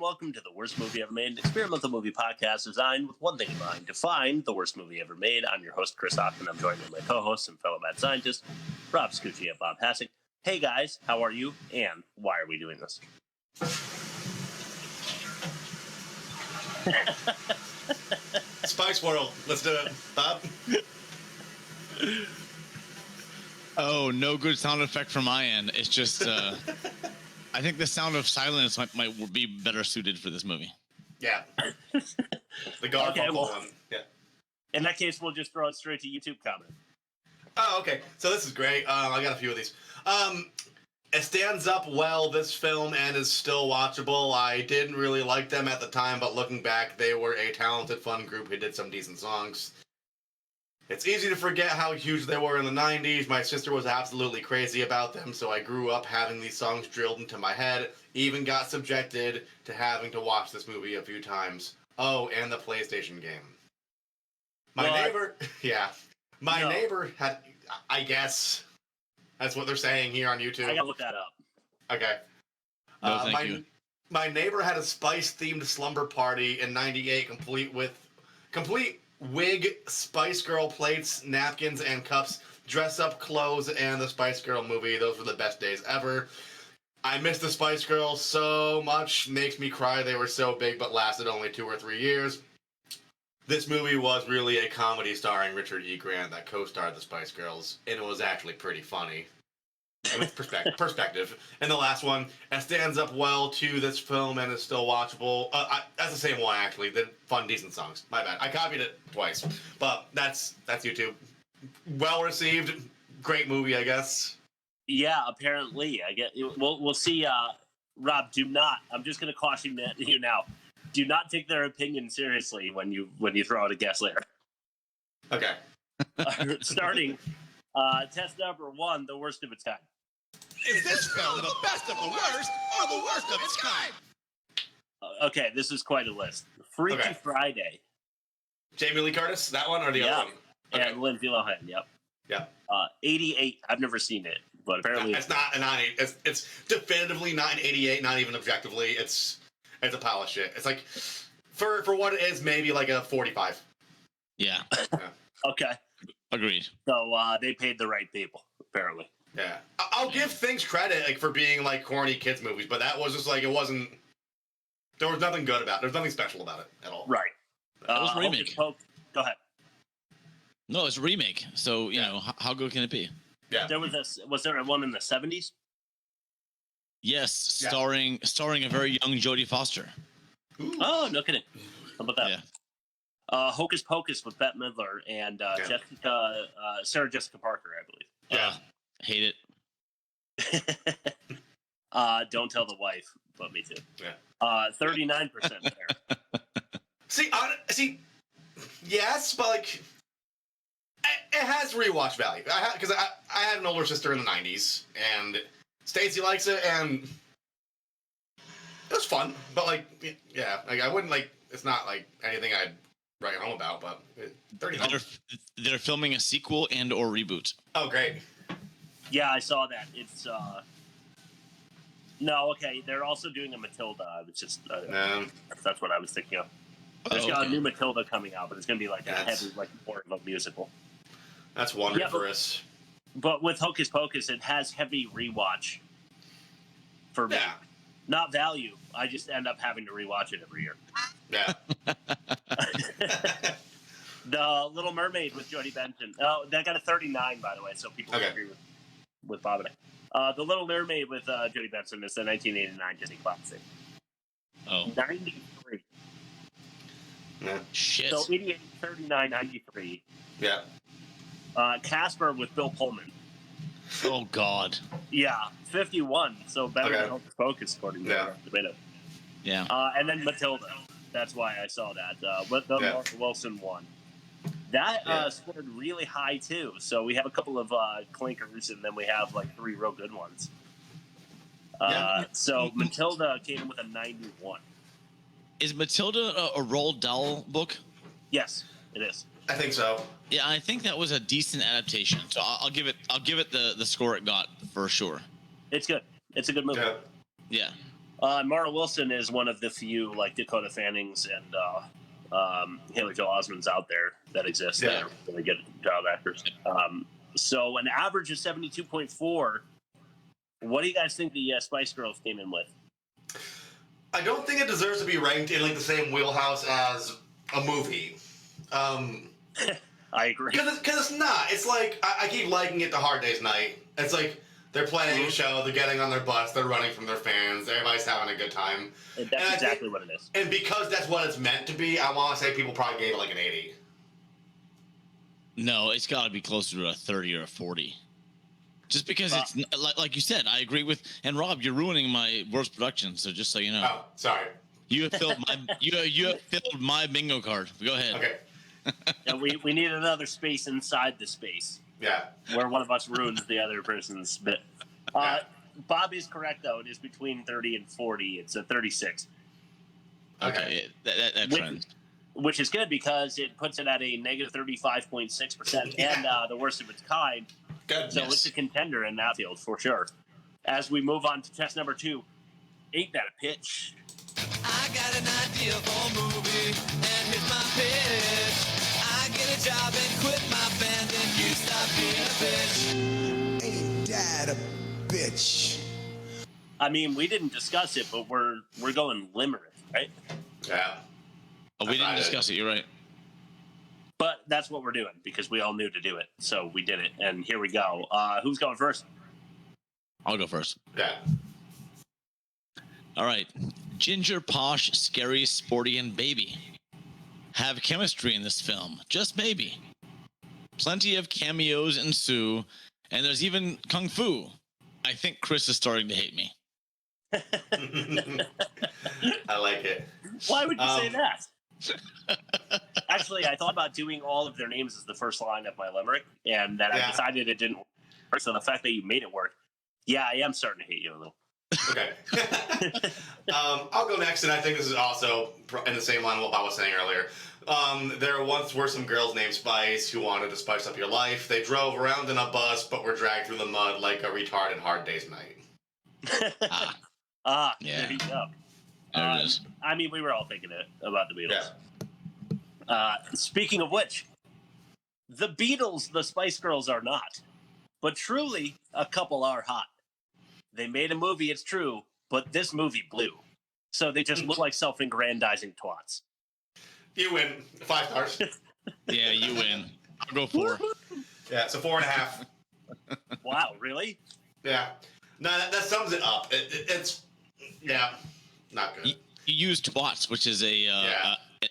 welcome to the Worst Movie Ever Made, an experimental movie podcast designed with one thing in mind, to find the worst movie ever made. I'm your host, Chris Hoffman. I'm joined by my co-host and fellow mad scientist, Rob Scucci and Bob Hassick. Hey guys, how are you? And why are we doing this? Spice World. Let's do it. Bob? Oh, no good sound effect from my end. It's just, I think the sound of silence might be better suited for this movie. Yeah. The Garfunkel one. Yeah. In that case, we'll just throw it straight to YouTube comment. Oh, okay. So this is great. I got a few of these. It stands up well, this film, and is still watchable. I didn't really like them at the time, but looking back, they were a talented, fun group who did some decent songs. It's easy to forget how huge they were in the 90s. My sister was absolutely crazy about them, so I grew up having these songs drilled into my head, even got subjected to having to watch this movie a few times. Oh, and the PlayStation game. My neighbor had, I guess, that's what they're saying here on YouTube. I gotta look that up. Okay. No, thank you. My neighbor had a Spice-themed slumber party in '98, complete wig, Spice Girl plates, napkins, and cups, dress-up clothes, and the Spice Girl movie. Those were the best days ever. I miss the Spice Girls so much. Makes me cry. They were so big, but lasted only 2 or 3 years. This movie was really a comedy starring Richard E. Grant that co-starred the Spice Girls, and it was actually pretty funny. With perspective. And the last one, it stands up well to this film and is still watchable. That's the same one, actually. The fun, decent songs. My bad. I copied it twice. But that's YouTube. Well received. Great movie, I guess. Yeah, apparently. We'll see. Rob, do not. I'm just going to caution you now. Do not take their opinion seriously when you throw out a guess later. Okay. Starting test number 1, the worst of its kind. Is this film the best of the worst or the worst of its kind? Okay, this is quite a list. Freaky Friday. Jamie Lee Curtis, that one or the other one? Okay. And Lindsay Lohan, yep. Yeah. 88, I've never seen it, but apparently... It's not an 98. It's definitively not an 88, not even objectively. It's a pile of shit. It's like, for what it is, maybe like a 45. Yeah. Okay. Agreed. So they paid the right people, apparently. Yeah. I'll give things credit like for being like corny kids movies, but that was just like, it wasn't... There was nothing good about it. There's nothing special about it at all. Right. It was a remake. Go ahead. No, it's a remake. So, you know, how good can it be? Yeah. Was there one in the 70s? Yes, starring a very young Jodie Foster. Ooh. Oh, no kidding. How about that? Yeah. Hocus Pocus with Bette Midler and Sarah Jessica Parker, I believe. Yeah. Hate it. Don't tell the wife, but me too. Yeah. 39% there. See, yes, but like, it has rewatch value. Because I had an older sister in the 90s, and Stacey likes it, and it was fun. But like, yeah, like I wouldn't like. It's not like anything I'd write home about. But 39. They're filming a sequel and or reboot. Oh, great. Yeah, I saw that. It's no, okay. They're also doing a Matilda. I was just that's what I was thinking of. There's got a new Matilda coming out, but it's going to be like a heavy, like more of a musical. That's wondrous. But with Hocus Pocus, it has heavy rewatch for me. Yeah. Not value. I just end up having to rewatch it every year. Yeah. The Little Mermaid with Jodie Benson. Oh, that got a 39, by the way, so people agree with Bob and I. The Little Mermaid with Jodie Benson is the 1989 Disney classic. Oh. 93. Yeah. Shit. So 88, 39, 93. Yeah. Casper with Bill Pullman. Oh, God. Yeah, 51. So better than Hocus Pocus, according to the Yeah. And then Matilda. That's why I saw that. But the Mark Wilson one. That scored really high, too. So we have a couple of clinkers, and then we have like 3 real good ones. So Matilda came in with a 91. Is Matilda a Roald Dahl book? Yes, it is. I think so. Yeah, I think that was a decent adaptation. So I'll give it the score it got for sure. It's good. It's a good movie. Yeah. Mara Wilson is one of the few like Dakota Fannings and Haley Joel Osment's out there that exist. Yeah. That are really good child actors. So an average of 72.4. What do you guys think the Spice Girls came in with? I don't think it deserves to be ranked in like the same wheelhouse as a movie. I agree. Because it's not. It's like, I keep liking it to Hard Day's Night. It's like, they're playing a show, they're getting on their bus, they're running from their fans, everybody's having a good time. That's exactly what it is. And because that's what it's meant to be, I want to say people probably gave it like an 80. No, it's got to be closer to a 30 or a 40. Just because it's like you said, I agree with. And Rob, you're ruining my worst production. So just so you know. Oh, sorry. You have filled my you have filled my bingo card. Go ahead. Okay. Yeah, we need another space inside the space. Yeah. Where one of us ruins the other person's bit. Bob is correct though. It is between 30 and 40. It's a 36. Okay. That trend. Which is good because it puts it at a negative 35.6% and the worst of its kind. Good. So it's a contender in that field for sure. As we move on to test number 2, Ain't That a Pitch? I got an idea for a movie, and here's my pitch. I get a job and quit my band, and you stop being a bitch. Ain't that a bitch? I mean, we didn't discuss it, but we're going limerick, right? Yeah. Oh, we didn't discuss it. You're right. But that's what we're doing because we all knew to do it, so we did it, and here we go. Who's going first? I'll go first. Yeah. All right. Ginger, posh, scary, sporty, and baby have chemistry in this film. Just maybe. Plenty of cameos ensue, and there's even kung fu. I think Chris is starting to hate me. I like it. Why would you say that? Actually, I thought about doing all of their names as the first line of my limerick, and then I decided it didn't work. So the fact that you made it work, yeah, I am starting to hate you a little. Okay. I'll go next, and I think this is also in the same line of what I was saying earlier. There once were some girls named Spice who wanted to spice up your life. They drove around in a bus, but were dragged through the mud like a retarded Hard Day's Night. Yeah. There you go. There it is. I mean, we were all thinking it about the Beatles. Yeah. Speaking of which, the Beatles, the Spice Girls are not. But truly, a couple are hot. They made a movie, it's true, but this movie blew. So they just look like self-aggrandizing twats. You win. 5 stars. Yeah, you win. I'll go 4. Yeah, so 4.5. Wow, really? Yeah. No, that sums it up. It's not good. You used twats, which is an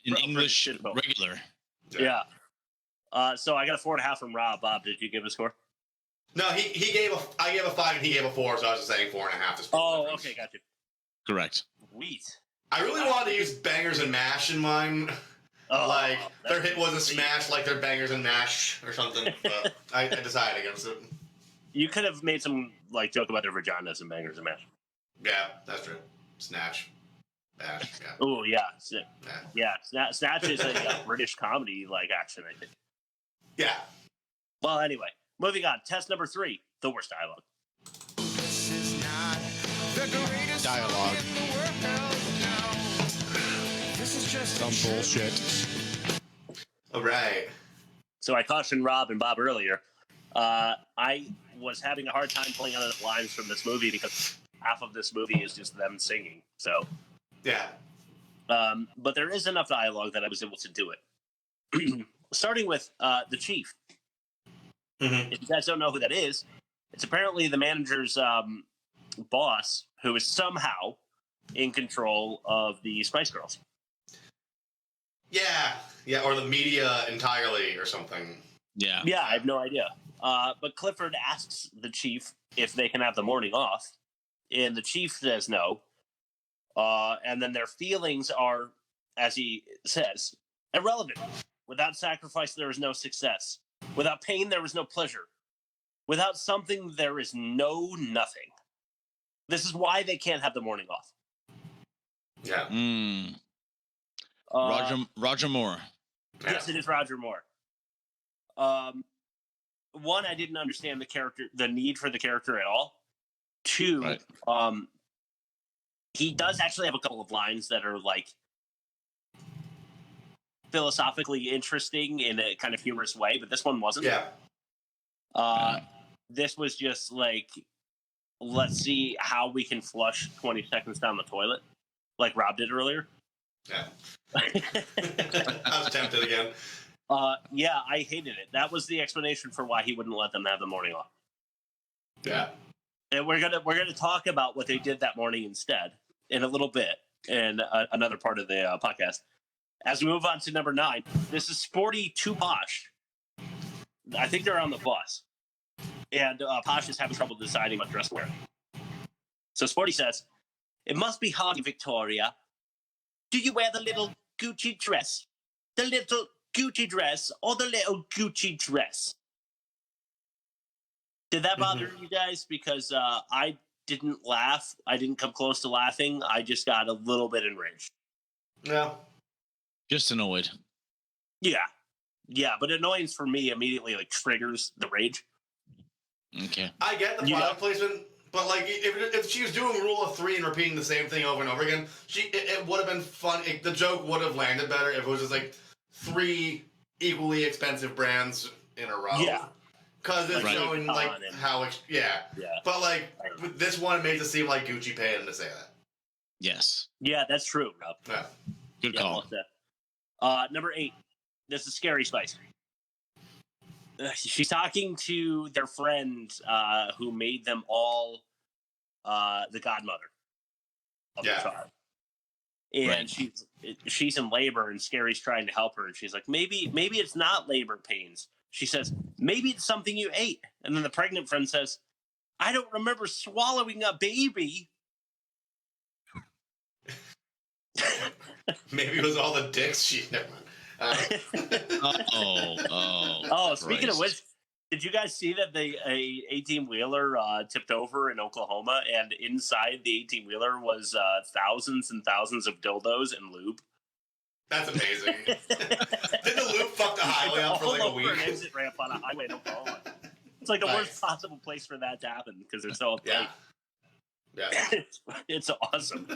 English regular. Yeah. So I got a 4.5 from Rob. Bob, did you give a score? No, I gave a 5 and he gave a 4, so I was just saying 4.5. Oh, okay, got you. Correct. Sweet. I really wanted to use bangers and mash in mine. Like their hit was a smash, like their bangers and mash or something. But I decided against it. You could have made some like joke about their vaginas and bangers and mash. Yeah, that's true. Snatch, bash. Yeah. Oh yeah, Snatch is a British comedy like action, I think. Yeah. Well, anyway, moving on. Test number 3: the worst dialogue. This is not the greatest Dialogue. song in the world, no. This is just Some bullshit. All right. So I cautioned Rob and Bob earlier. I was having a hard time pulling out lines from this movie because half of this movie is just them singing. So, Yeah. but there is enough dialogue that I was able to do it. Starting with the chief. Mm-hmm. If you guys don't know who that is, it's apparently the manager's boss who is somehow in control of the Spice Girls. Yeah, or the media entirely or something. Yeah. Yeah, I have no idea. But Clifford asks the chief if they can have the morning off, and the chief says no. And then their feelings are, as he says, irrelevant. Without sacrifice, there is no success. Without pain, there is no pleasure. Without something, there is no nothing. This is why they can't have the morning off. Yeah. Roger Moore. Yes, it is Roger Moore. One, I didn't understand the need for the character at all. 2, Right. he does actually have a couple of lines that are like philosophically interesting in a kind of humorous way, but this one wasn't. Yeah. This was just like, let's see how we can flush 20 seconds down the toilet, like Rob did earlier. Yeah. I was tempted again. Yeah, I hated it. That was the explanation for why he wouldn't let them have the morning off. Yeah. And we're gonna talk about what they did that morning instead in a little bit in another part of the podcast. As we move on to number 9, this is Sporty to Posh. I think they're on the bus, and Posh is having trouble deciding what dress to wear. So Sporty says, "It must be hard, Victoria. Do you wear the little Gucci dress? The little Gucci dress or the little Gucci dress?" Did that bother you guys? Because I didn't laugh. I didn't come close to laughing. I just got a little bit enraged. No. Just annoyed. Yeah, but annoyance for me immediately like triggers the rage. Okay. I get the product placement, but like if she was doing rule of 3 and repeating the same thing over and over again, it would have been fun. The joke would have landed better if it was just like 3 equally expensive brands in a row. Yeah. Because it's Like showing like how Yeah. But like with this one, it made it seem like Gucci paid him to say that. Yes. Yeah, that's true, Rob. Yeah. Good Yeah, call. well said. Number 8. This is Scary Spice. She's talking to their friend who made them all the godmother of the child. And she's in labor, and Scary's trying to help her, and she's like, maybe it's not labor pains. She says, maybe it's something you ate. And then the pregnant friend says, I don't remember swallowing a baby. Maybe it was all the dicks she. Never mind. Speaking of which, did you guys see that the 18-wheeler tipped over in Oklahoma, and inside the 18-wheeler was thousands and thousands of dildos and lube? That's amazing. Did the lube fuck the highway up for like a week? An exit ramp on a highway in Oklahoma. It's like the worst possible place for that to happen because they're so uptight. Yeah. It's awesome.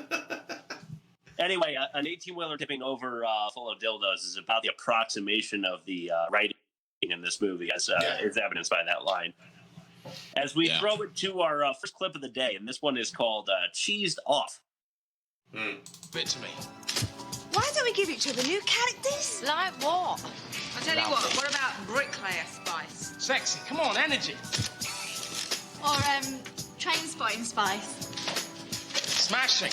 Anyway, an 18-wheeler tipping over full of dildos is about the approximation of the writing in this movie, as is evidenced by that line. As we throw it to our first clip of the day, and this one is called Cheesed Off. Bit to me. Why don't we give each other new characters? Like what? I'll tell you what about bricklayer spice? Sexy. Come on, energy. Or train spotting spice. Smashing.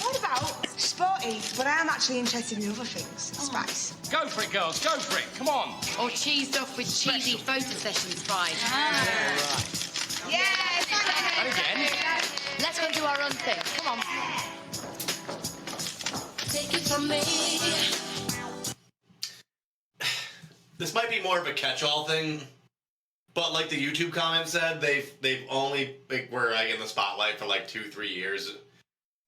What about sporty, but I'm actually interested in other things. Spice. Go for it, girls. Go for it. Come on. Or cheesed off with cheesy photo session spice. Yeah. And again. Let's go do our own thing. Come on. Take it from me. This might be more of a catch-all thing, but like the YouTube comment said, they've only were like in the spotlight for like 2-3 years.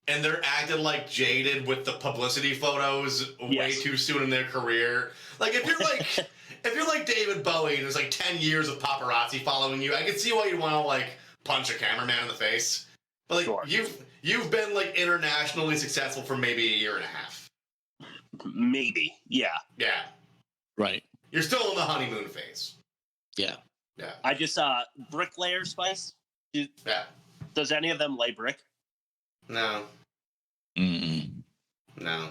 And they're acting like jaded with the publicity photos way too soon in their career. Like if you're like David Bowie and there's like 10 years of paparazzi following you, I can see why you want to like punch a cameraman in the face. But like you've been like internationally successful for maybe a year and a half. Maybe, yeah. Yeah. Right. You're still in the honeymoon phase. Yeah. Yeah. I just bricklayer spice. Does any of them lay brick? No. Mm-mm. No.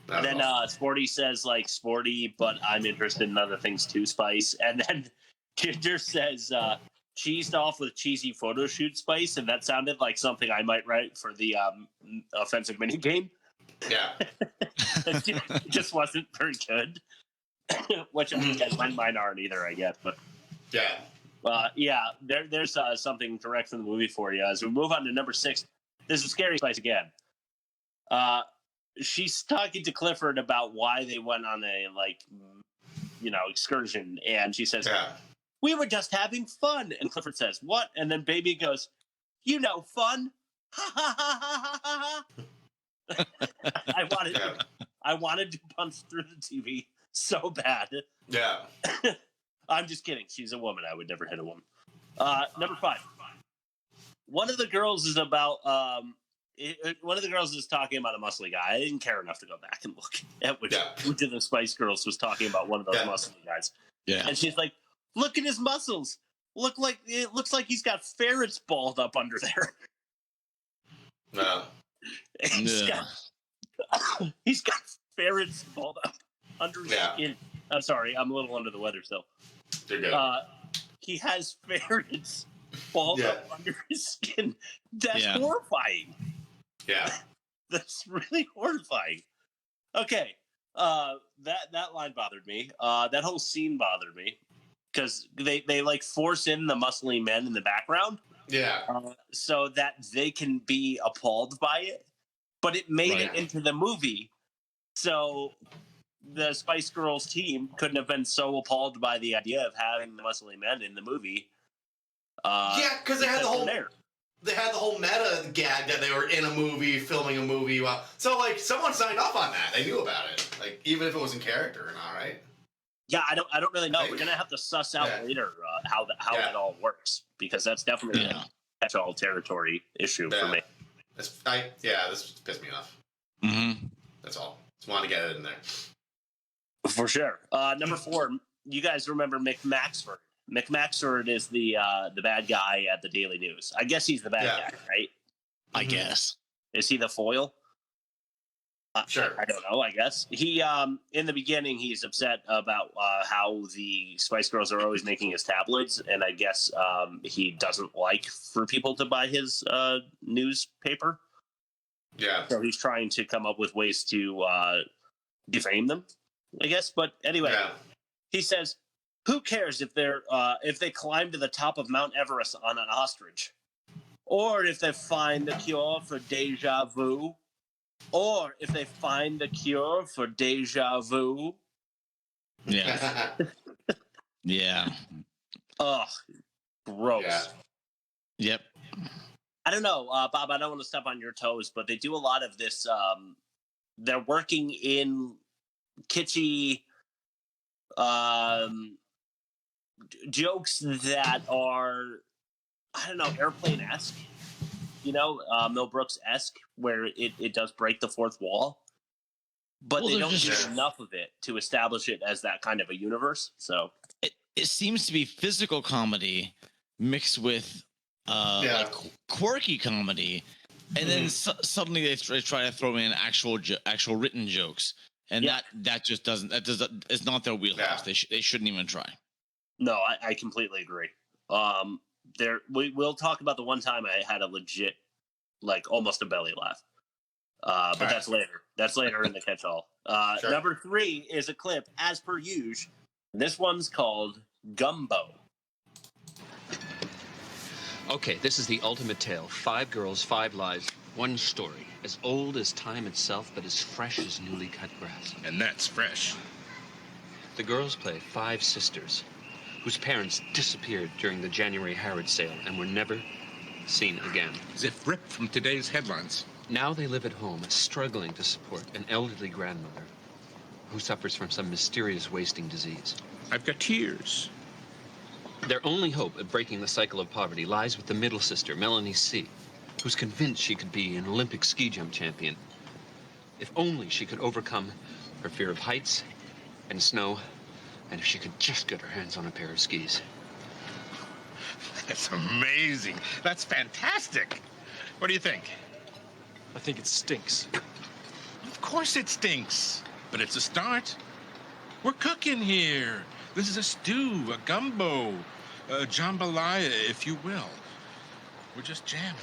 Then Sporty says, like, sporty, but I'm interested in other things too, Spice. And then Ginger says, cheesed off with cheesy photo shoot spice, and that sounded like something I might write for the offensive minigame. Yeah. It just wasn't very good. Which mine aren't either, I guess. But there's something direct from the movie for you. As we move on to number 6, this is Scary Spice again. She's talking to Clifford about why they went on a excursion, and she says, "We were just having fun." And Clifford says, "What?" And then Baby goes, "Fun." I wanted to punch through the TV so bad. Yeah. I'm just kidding. She's a woman. I would never hit a woman. Number 5. One of the girls is about one of the girls is talking about a muscly guy. I didn't care enough to go back and look at which of the Spice Girls was talking about one of those muscly guys. Yeah. And she's like, "Look at his muscles. It looks like he's got ferrets balled up under there." No. He's got ferrets balled up under his skin. I'm sorry, I'm a little under the weather still. You're good. He has ferrets balled up under his skin. That's horrifying. Yeah. That's really horrifying. Okay. That line bothered me. That whole scene bothered me. Because they like force in the muscly men in the background. Yeah. So that they can be appalled by it. But it made it into the movie. So the Spice Girls team couldn't have been so appalled by the idea of having the muscly men in the movie. Because they had the whole meta gag that they were in a movie, filming a movie. So like someone signed off on that. They knew about it. Like even if it was in character or not, right? Yeah, I don't really know. We're gonna have to suss out later how it all works, because that's definitely a catch-all territory issue for me. This pissed me off. Mm-hmm. That's all. Just wanted to get it in there. For sure. Number 4, you guys remember McMaxford. McMaxford is the bad guy at the Daily News. I guess he's the bad guy, right? I guess. Is he the foil? Sure. I don't know, I guess. He, in the beginning, he's upset about how the Spice Girls are always making his tabloids, and I guess he doesn't like for people to buy his newspaper. Yeah. So he's trying to come up with ways to defame them, I guess. But anyway, he says, "Who cares if they climb to the top of Mount Everest on an ostrich, or if they find the cure for deja vu, or if they find the cure for deja vu." Yeah. Yeah. Ugh, gross. Yeah. Yep. I don't know, Bob, I don't want to step on your toes, but they do a lot of this. They're working in kitschy jokes that are, I don't know, airplane-esque, Mel Brooks-esque, where it does break the fourth wall. But they don't do enough of it to establish it as that kind of a universe. So it seems to be physical comedy mixed with like quirky comedy, and then suddenly they try to throw in actual written jokes, and that just doesn't it's not their wheelhouse. They shouldn't even try. No, I completely agree. We'll talk about the one time I had a legit, like, almost a belly laugh. But that's later. That's later in the catch-all. Sure. Number 3 is a clip, as per usual. This one's called Gumbo. Okay, this is the ultimate tale. 5 girls, 5 lies, 1 story. As old as time itself, but as fresh as newly cut grass. And that's fresh. The girls play 5 sisters, whose parents disappeared during the January Harrod sale and were never seen again. As if ripped from today's headlines. Now they live at home, struggling to support an elderly grandmother who suffers from some mysterious wasting disease. I've got tears. Their only hope of breaking the cycle of poverty lies with the middle sister, Melanie C., who's convinced she could be an Olympic ski jump champion. If only she could overcome her fear of heights and snow, and if she could just get her hands on a pair of skis. That's amazing. That's fantastic. What do you think? I think it stinks. Of course it stinks, but it's a start. We're cooking here. This is a stew, a gumbo, a jambalaya, if you will. We're just jamming.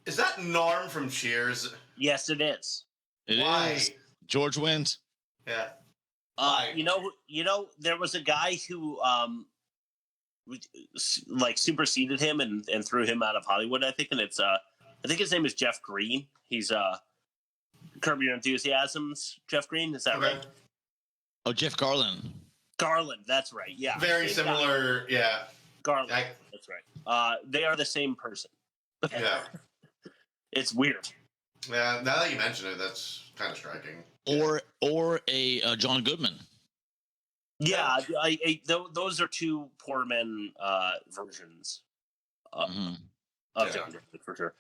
Is that Norm from Cheers? Yes, it is. Why? Is. George wins. Yeah. There was a guy who like superseded him and threw him out of Hollywood, I think, and it's I think his name is Jeff Green. He's Curb Your Enthusiasm's Jeff Green, is that right? Oh, Jeff Garland. Garland, that's right. Yeah. Very similar, yeah. Garland, that's right. They are the same person. Yeah. It's weird. Yeah, now that you mention it, that's kind of striking. Or a John Goodman. Yeah, those are 2 poor men versions of John Goodman, for sure.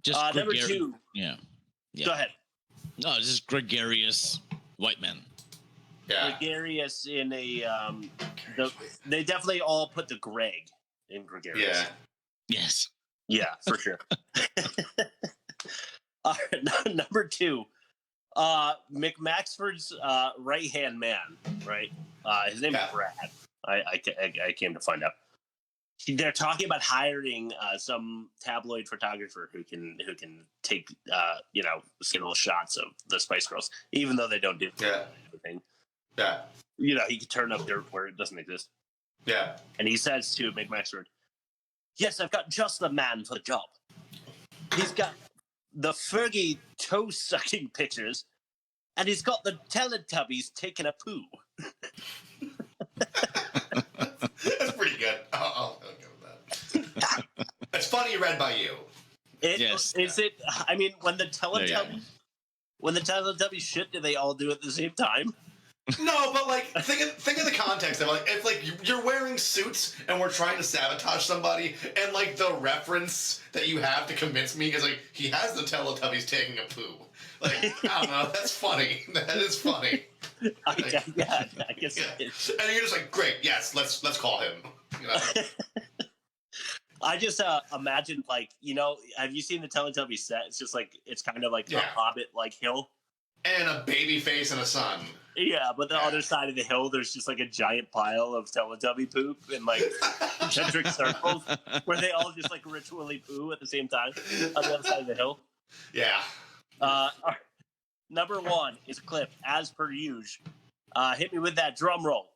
Just number 2. Yeah. Go ahead. No, it's just gregarious white men. Yeah. Gregarious in a they definitely all put the Greg in gregarious. Yeah. Yes. Yeah, for sure. Number 2, McMaxford's right-hand man, right? His name is Brad. I came to find out. They're talking about hiring some tabloid photographer who can take skill shots of the Spice Girls, even though they don't do anything. Yeah. He could turn up dirt where it doesn't exist. Yeah. And he says to McMaxford, "Yes, I've got just the man for the job. He's got the Fergie toe-sucking pictures, and he's got the Teletubbies taking a poo." That's pretty good. I'll go with that. It's funny read by you. Yes. Is it? I mean, when the Teletubbies shit, do they all do it at the same time? No, but like think of the context of like if like you're wearing suits and we're trying to sabotage somebody, and like the reference that you have to convince me is like he has the Teletubbies taking a poo. Like I don't know, that's funny. That is funny. I guess. Yeah. And you're just like, great, yes, let's call him. I just imagine have you seen the Teletubby set? It's just like it's kind of like a Hobbit like hill, and a baby face and a sun. Yeah, but the other side of the hill, there's just like a giant pile of Teletubby poop in like concentric circles where they all just like ritually poo at the same time on the other side of the hill. Yeah. Number 1 is a clip, as per usual. Hit me with that drum roll.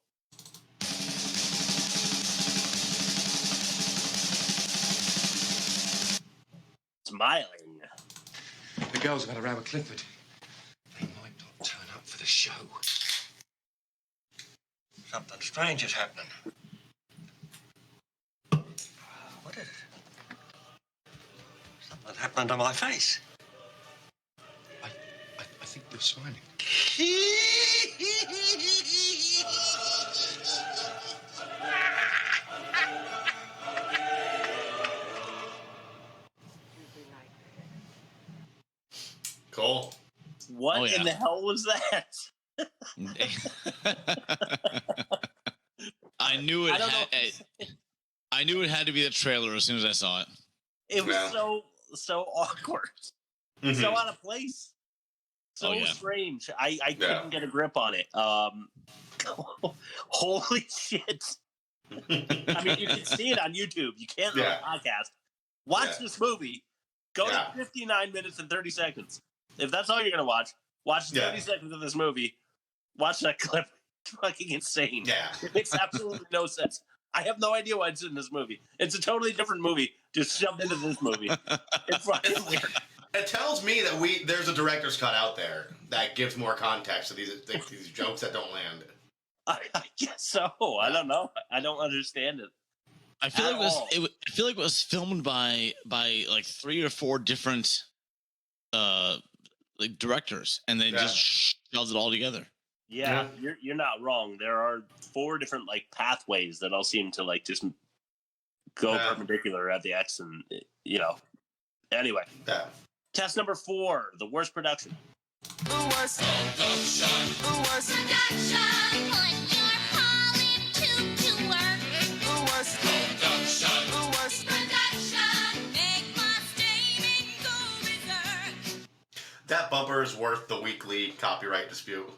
Smiling. The girls got around with Clifford. They might not turn up for the show. Something strange is happening. What is it? Something happened to my face. I think you're smiling. Cool. What in the hell was that? I knew it had to be the trailer as soon as I saw it. It was so awkward, so out of place, so strange. I couldn't get a grip on it. Holy shit! I mean, you can see it on YouTube. You can't on a podcast. Watch this movie. Go to 59 minutes and 30 seconds. If that's all you're gonna watch 30 seconds of this movie. Watch that clip. It's fucking insane. Yeah. It makes absolutely no sense. I have no idea why it's in this movie. It's a totally different movie just shoved into this movie. It's fucking weird. It tells me that there's a director's cut out there that gives more context to these jokes that don't land. I guess so. I don't know. I don't understand it. I feel like it was filmed by like 3 or 4 different like directors, and they just shoved it all together. Yeah, you're not wrong. There are 4 different like pathways that all seem to like just go perpendicular at the X, and Anyway, test number 4: the worst production. Worst production. Worst production. Put your Polly to work. Worst production. Worst production. Make my statement go berserk. That bumper is worth the weekly copyright dispute.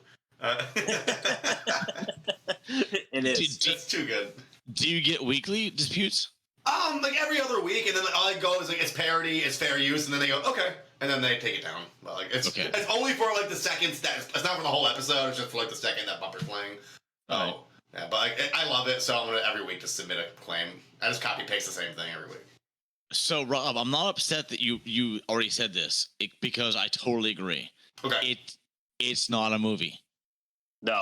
It is. It's too good. Do you get weekly disputes? Like every other week, and then all I go is like it's parody, it's fair use, and then they go okay, and then they take it down. But like it's only for like the seconds that it's not for the whole episode. It's just for like the second that bumper's playing. Oh, yeah, but like, I love it, so I'm gonna every week just submit a claim. I just copy paste the same thing every week. So Rob, I'm not upset that you already said this because I totally agree. Okay, it's not a movie. No,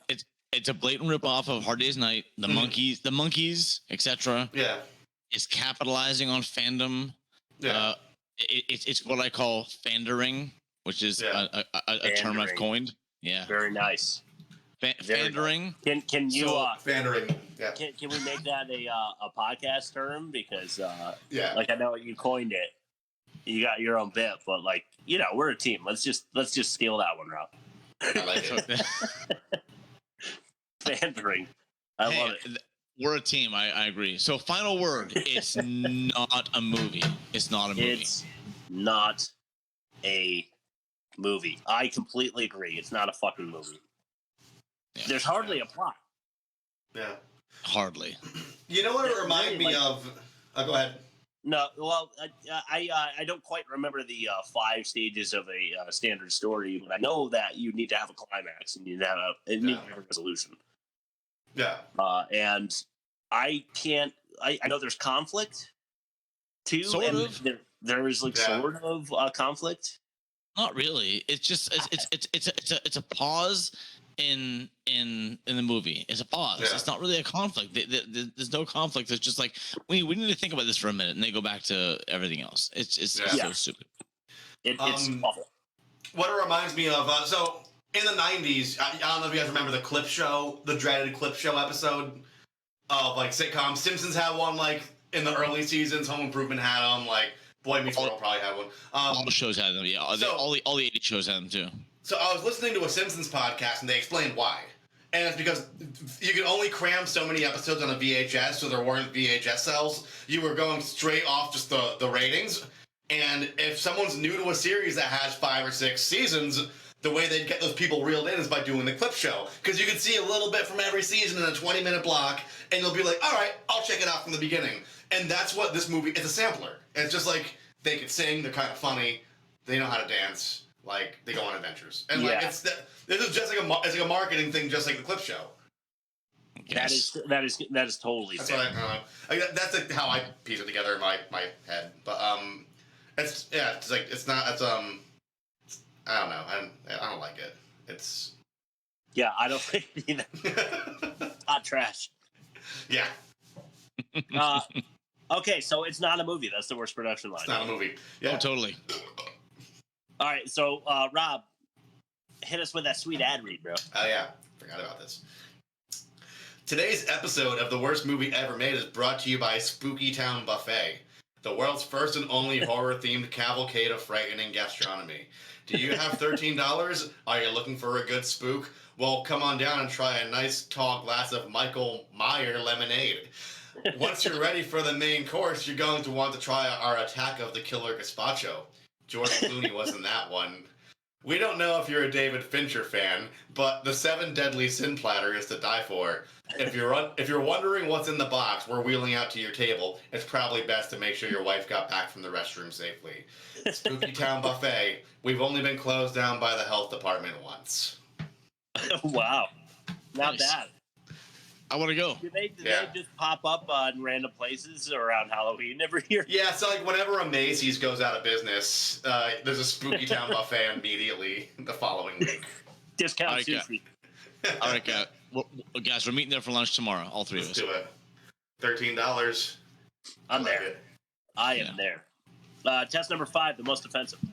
it's a blatant ripoff of Hard Day's Night, the monkeys, etc. Yeah. It's capitalizing on fandom. Yeah. It's what I call fandering, which is a term I've coined. Yeah. Very nice. Fandering. Can you fandering? Yeah. Can we make that a podcast term? Because yeah, like I know you coined it. You got your own bit, but like, we're a team. Let's just steal that one, Rob. I like it. Fandering. I love it. We're a team. I agree. So, final word. It's not a movie. It's not a movie. It's not a movie. I completely agree. It's not a fucking movie. Yeah. There's hardly a plot. Yeah. Hardly. You know what it reminded me of? Go ahead. No, well, I don't quite remember the 5 stages of a standard story, but I know that you need to have a climax and you need to have a resolution. Yeah. And I can't. I know there's conflict too, Sort of. There is like sort of conflict. Not really. It's just it's a pause in the movie. It's a pause. Yeah. It's not really a conflict. There's no conflict. It's just like we need to think about this for a minute, and they go back to everything else. It's so stupid. It's awful. What it reminds me of, so in the 90s, I don't know if you guys remember the clip show, the dreaded clip show episode of like sitcoms. Simpsons had one like in the early seasons. Home Improvement had them. Like Boy Meets World probably had one. All the shows had them. Yeah, all the 80 shows had them too. So I was listening to a Simpsons podcast and they explained why. And it's because you could only cram so many episodes on a VHS, so there weren't VHS cells. You were going straight off just the ratings. And if someone's new to a series that has 5 or 6 seasons, the way they'd get those people reeled in is by doing the clip show. Because you can see a little bit from every season in a 20-minute block, and you'll be like, all right, I'll check it out from the beginning. And that's what this movie, it's a sampler. And it's just like, they can sing, they're kind of funny, they know how to dance, like, they go on adventures. And like, this is just like it's like a marketing thing, just like the clip show. Yes. That is totally that's fair. That's like how I piece it together in my head. But it's I don't know. I don't like it. It's I don't think either. Hot trash. Yeah. Okay, so it's not a movie. That's the worst production line. It's not a movie. Yeah, Oh, totally. All right, so Rob, hit us with that sweet ad read, bro. Oh yeah, forgot about this. Today's episode of The Worst Movie Ever Made is brought to you by Spooky Town Buffet, the world's first and only horror-themed cavalcade of frightening gastronomy. Do you have $13? Are you looking for a good spook? Well, come on down and try a nice tall glass of Michael Meyer lemonade. Once you're ready for the main course, you're going to want to try our Attack of the Killer Gazpacho. George Clooney was in that one. We don't know if you're a David Fincher fan, but the 7 Deadly Sin platter is to die for. If you're wondering what's in the box we're wheeling out to your table, it's probably best to make sure your wife got back from the restroom safely. Spooky Town Buffet. We've only been closed down by the health department once. Wow. Not Nice. bad. I want to go. Do they just pop up in random places around Halloween every year? Yeah, so like whenever a Macy's goes out of business, there's a Spooky Town Buffet immediately the following week. Discount All right, sushi. All right, guys, we're meeting there for lunch tomorrow. All three Let's of us. do it. $13. I'm like there. it. I am there. Test number 5, the most offensive. Don't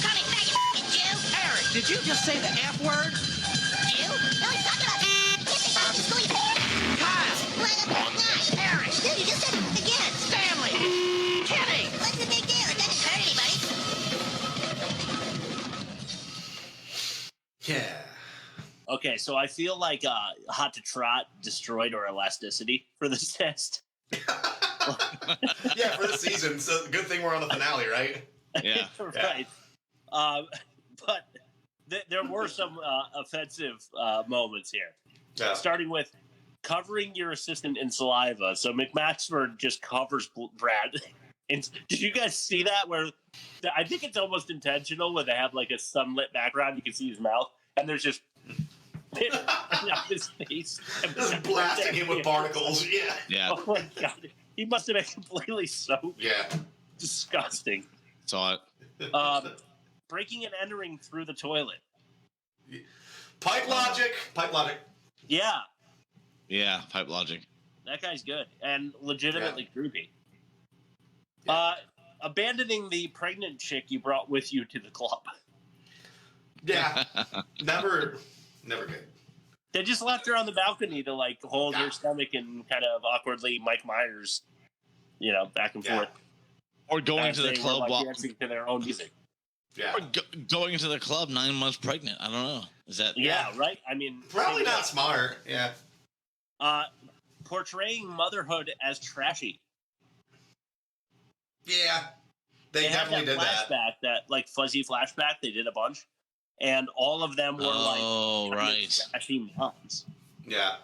call me faggot, you Jew! Eric, did you just say the F word? Jew? No, he's talking about Kyle! Nice. Eric! Dude, you just said it again. Stanley! Kenny! What's the big deal? It doesn't hurt anybody. Yeah. Okay, so I feel like Hot to Trot destroyed our elasticity for this test. Yeah, for the season. So good thing we're on the finale, right? Yeah. Right. But there were some offensive moments here. Yeah. Starting with covering your assistant in saliva. So McMaxford just covers Brad. And did you guys see that? Where I think it's almost intentional, where they have like a sunlit background. You can see his mouth, and there's just pit on his face. Just blasting him with barnacles. Yeah. Yeah. Oh my god, he must have been completely soaked. Yeah. Uh, Disgusting. Saw it. Breaking and entering through the toilet. Pipe logic. Pipe logic. Yeah, Yeah, pipe logic. that guy's good and legitimately creepy. Yeah. Abandoning the pregnant chick you brought with you to the club. Yeah. Never good. They just left her on the balcony to like hold her stomach and kind of awkwardly Mike Myers back and forth. Or going to the club while dancing to their own music. Yeah. Or going to the club 9 months pregnant. I don't know. Is that? Yeah, right. I mean, probably not smart. Yeah. Portraying motherhood as trashy. Yeah, they definitely did flashback, that fuzzy flashback. They did a bunch, and all of them were trashy moms. Yeah,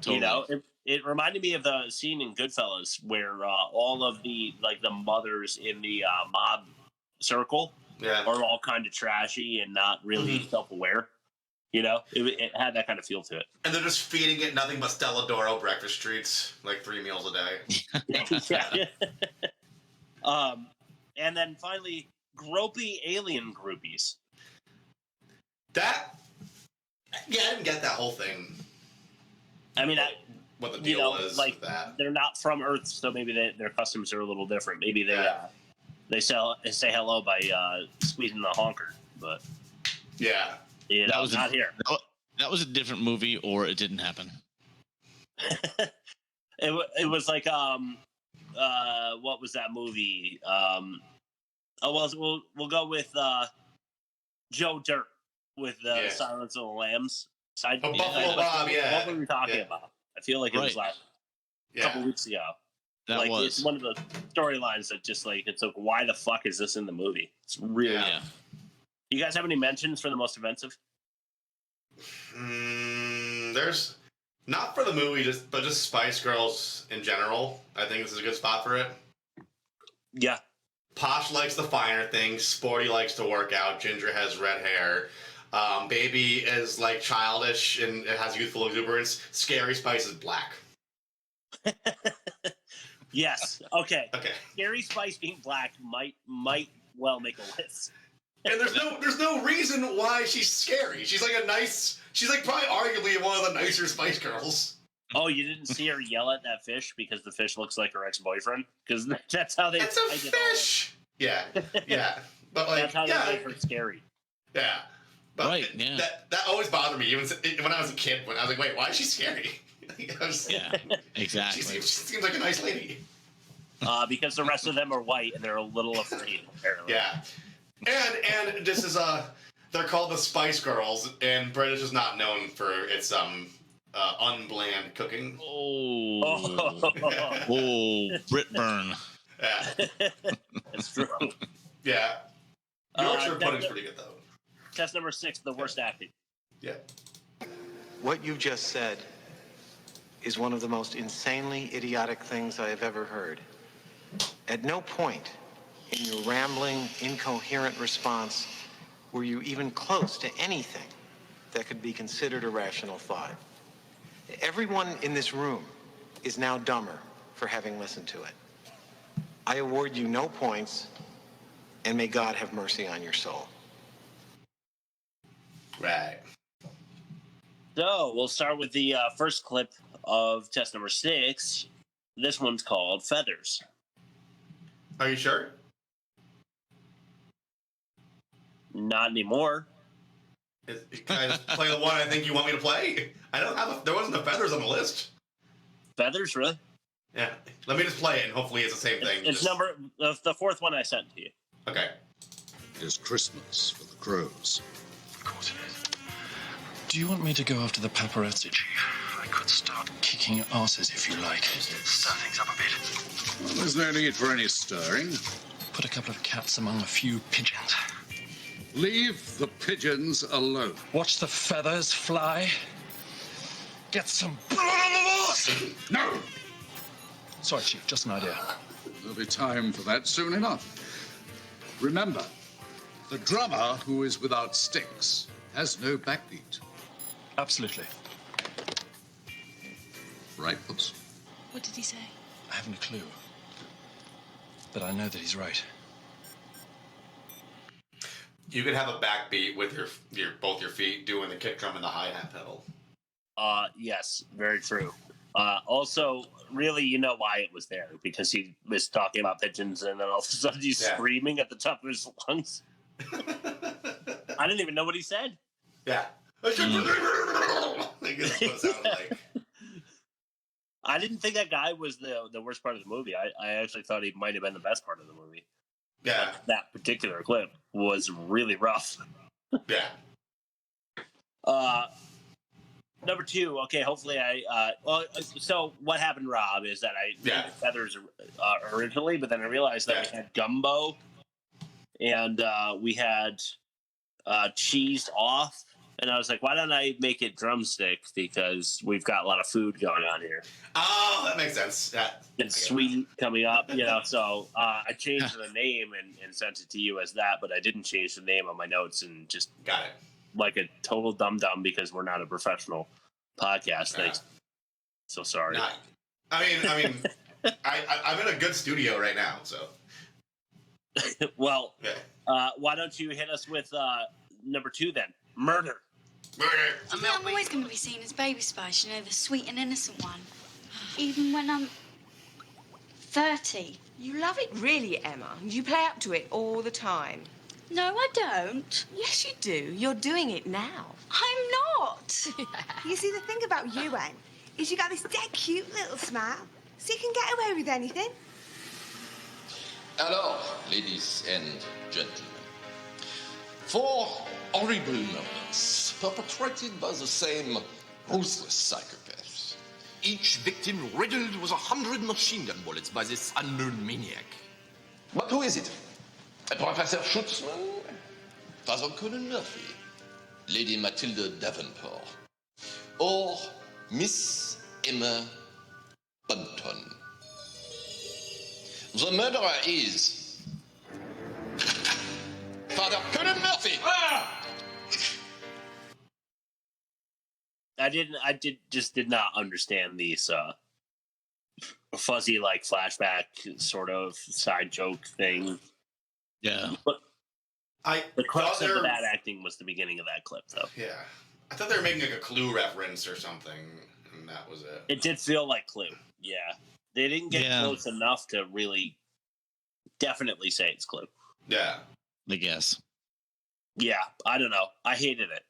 totally. It reminded me of the scene in Goodfellas where all of the mothers in the mob circle are all kind of trashy and not really self-aware. It had that kind of feel to it. And they're just feeding it nothing but Stella D'Oro breakfast treats, 3 meals a day. And then finally, gropey alien groupies. I didn't get that whole thing. I mean, what the deal was with that. They're not from Earth, so maybe their customs are a little different. Maybe they say hello by squeezing the honker, but that was not here. That was a different movie, or it didn't happen. It was like what was that movie? We'll go with Joe Dirt with Silence of the Lambs. Buffalo Bob, What were we talking about? I feel like it was a couple weeks ago. It's one of the storylines that just it's like, why the fuck is this in the movie? It's really. Yeah. You guys have any mentions for the most offensive? There's not for the movie, but just Spice Girls in general. I think this is a good spot for it. Yeah. Posh likes the finer things. Sporty likes to work out. Ginger has red hair. Baby is childish and it has youthful exuberance. Scary Spice is black. Yes. Okay. Scary Spice being black might well make a list. And there's no reason why she's scary. She's she's probably arguably one of the nicer Spice Girls. Oh, you didn't see her yell at that fish because the fish looks like her ex-boyfriend? Because that's how they. It's a fish. Yeah. But that's how they make her scary. Yeah. But that always bothered me, even when I was a kid. When I was like, wait, why is she scary? Exactly. She seems like a nice lady. Because the rest of them are white and they're a little afraid, apparently. Yeah. And this is they're called the Spice Girls, and British is not known for its unbland cooking. Oh, Britburn. Yeah, it's true. Yeah, Yorkshire pudding's pretty good though. Test number 6, the worst acting. Yeah. What you just said is one of the most insanely idiotic things I have ever heard. At no point in your rambling, incoherent response were you even close to anything that could be considered a rational thought. Everyone in this room is now dumber for having listened to it. I award you no points, and may God have mercy on your soul. Right. So we'll start with the first clip of test number 6. This one's called Feathers. Are you sure? Not anymore. Can I just play the one I think you want me to play? I don't have there wasn't the feathers on the list. Feathers, really? Yeah. Let me just play it, and hopefully it's the same thing. It's the fourth one I sent to you. Okay. It is Christmas for the crows. Of course it is. Do you want me to go after the paparazzi, Chief? I could start kicking asses if you like. Stir things up a bit. Well, there's no need for any stirring. Put a couple of cats among a few pigeons. Leave the pigeons alone. Watch the feathers fly. Get some blood on the horse! No! Sorry, Chief, just an idea. There'll be time for that soon enough. Remember, the drummer who is without sticks has no backbeat. Absolutely. Right, Puss? What did he say? I haven't a clue. But I know that he's right. You could have a backbeat with your both your feet doing the kick drum and the hi-hat pedal. Yes, very true. Also, really, you know why it was there, because he was talking about pigeons and then all of a sudden he's screaming at the top of his lungs. I didn't even know what he said. Yeah. Like, that's what it sounded like. I didn't think that guy was the worst part of the movie. I actually thought he might have been the best part of the movie. Yeah. But that particular clip was really rough. Yeah. Number 2, okay, hopefully so what happened, Rob, is that I made the feathers originally, but then I realized that we had gumbo, and we had cheesed off, and I was like, why don't I make it drumstick, because we've got a lot of food going on here. Oh, that makes sense. It's sweet coming up, so I changed the name and sent it to you as that, but I didn't change the name on my notes and just got it. Like a total dum-dum because we're not a professional podcast. Thanks. So sorry. I mean, I'm in a good studio right now, so. Well, why don't you hit us with number 2 then? Murder. I mean, I'm always going to be seen as Baby Spice, the sweet and innocent one. Even when I'm 30. You love it, really, Emma. You play up to it all the time. No, I don't. Yes, you do. You're doing it now. I'm not. You see, the thing about you, Em, is you got this dead cute little smile, so you can get away with anything. Alors, ladies and gentlemen, 4 horrible murders perpetrated by the same ruthless psychopath. Each victim riddled with 100 machine gun bullets by this unknown maniac. But who is it? Professor Schutzman? Father Colin Murphy? Lady Matilda Davenport? Or Miss Emma Bunton? The murderer is Father Colin Murphy. I did not understand these fuzzy like flashback sort of side joke thing. Yeah. But the crux thought of the bad acting was the beginning of that clip, though. Yeah. I thought they were making like a Clue reference or something, and that was it. It did feel like Clue. Yeah. They didn't get close enough to really definitely say it's Clue. Yeah. I guess. Yeah, I don't know. I hated it.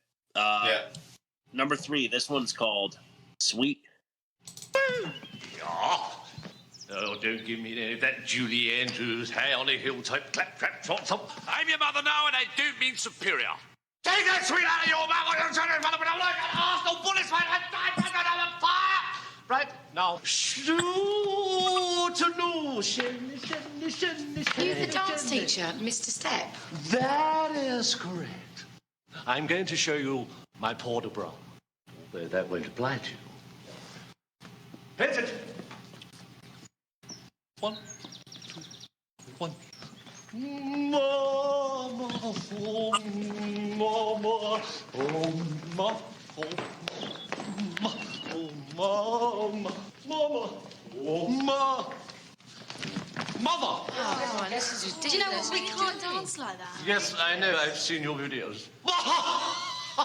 Number 3, this one's called Sweet. Oh, don't give me any of that Julie Andrews, high on a hill type clap, clap, trot, thump. I'm your mother now, and I don't mean superior. Take that sweet out of your mouth! I'm like an Arsenal bullets, I'm on fire! Right, now, You the dance teacher, Mr. Step? That is correct. I'm going to show you my port de bras, although that won't apply to you. Hit it! 1, 2, 1. Mama, oh, mama, oh, mama, oh, mama, mama, oh, mama. Mother! Oh, this is ridiculous. Do you know what? We can't dance like that. Yes, I know. I've seen your videos. Oh,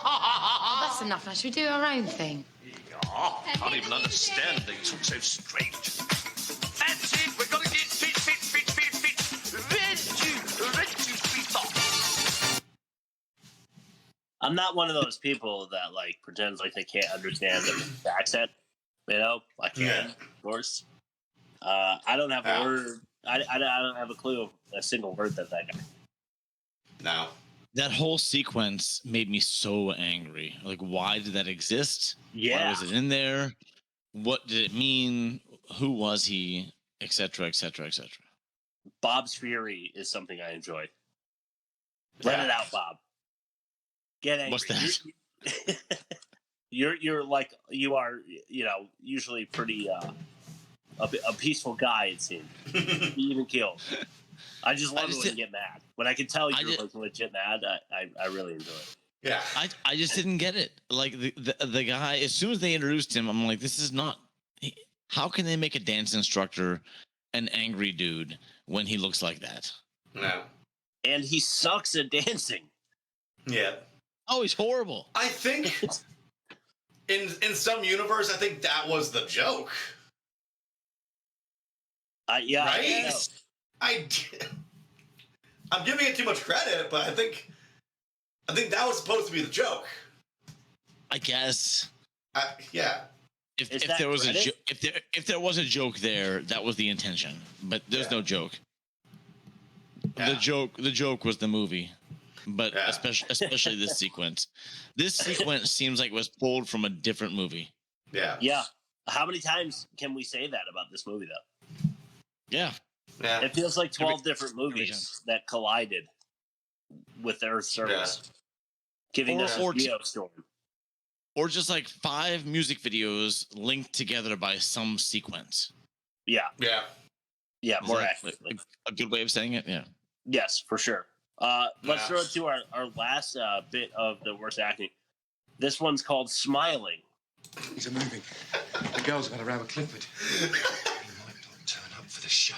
that's enough. Now, should we do our own thing? Oh, can't even understand they talk so strange. That's it. We're gonna get fit. Ready to freestyle. I'm not one of those people that like pretends like they can't understand the accent. I can, of course. I don't have a word. I don't have a clue of a single word that guy. No. That whole sequence made me so angry. Like, why did that exist? Yeah. Why was it in there? What did it mean? Who was he? Etc. Etc. Etc. Bob's fury is something I enjoy. Let it out, Bob. Get angry. What's that? You're like you are. Usually pretty a peaceful guy. It seems. Even killed. I just love it when you get mad. When I can tell you're like legit mad, I really enjoy it. Yeah. I just didn't get it. Like the guy, as soon as they introduced him, I'm like, this is not. How can they make a dance instructor an angry dude when he looks like that? No. And he sucks at dancing. Yeah. Oh, he's horrible. I think in some universe, I think that was the joke. Yeah. Right? I'm giving it too much credit, but I think that was supposed to be the joke. I guess. Yeah. if there was if there was a joke there, that was the intention. But there's no joke. Yeah. The joke was the movie, but especially this sequence. This sequence seems like it was pulled from a different movie. Yeah. Yeah. How many times can we say that about this movie, though? Yeah. Yeah. It feels like 12 different movies that collided with Earth's surface, giving us a geostorm. Or just like 5 music videos linked together by some sequence. Yeah. Yeah. Yeah, Is more that accurately. a good way of saying it? Yeah. Yes, for sure. Let's throw it to our last bit of the worst acting. This one's called Smiling. Things are moving. The girl's got around a Clifford. He might not turn up for the show.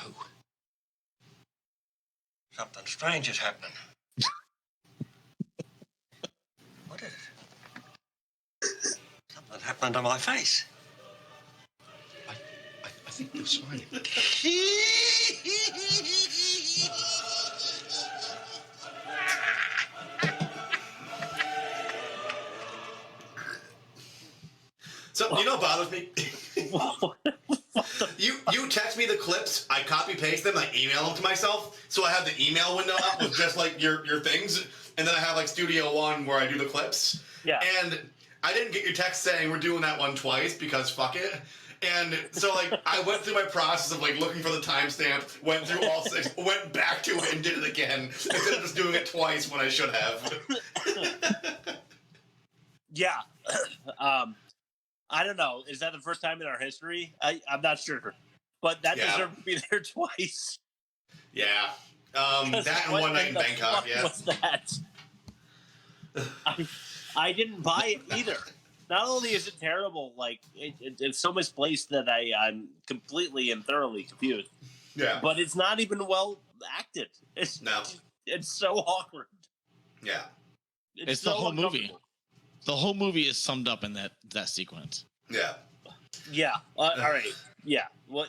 Something strange is happening. What is it? Something happened to my face. I think you're smiling. So, you know what bothers me? You text me the clips, I copy paste them, I email them to myself, so I have the email window up with just like your things, and then I have like Studio One where I do the clips. Yeah. And I didn't get your text saying we're doing that one twice because fuck it. And so like I went through my process of like looking for the timestamp, went through all 6, went back to it and did it again instead of just doing it twice when I should have. Yeah. I don't know. Is that the first time in our history? I'm not sure. But that deserved to be there twice. Yeah. That and One Night in Bangkok, yeah. What's that? I didn't buy it either. Not only is it terrible, like it's so misplaced that I'm completely and thoroughly confused. Yeah. But it's not even well acted. It's so awkward. Yeah. It's so the whole movie. uncomfortable. The whole movie is summed up in that sequence. Yeah. Yeah. All right. Yeah. Well,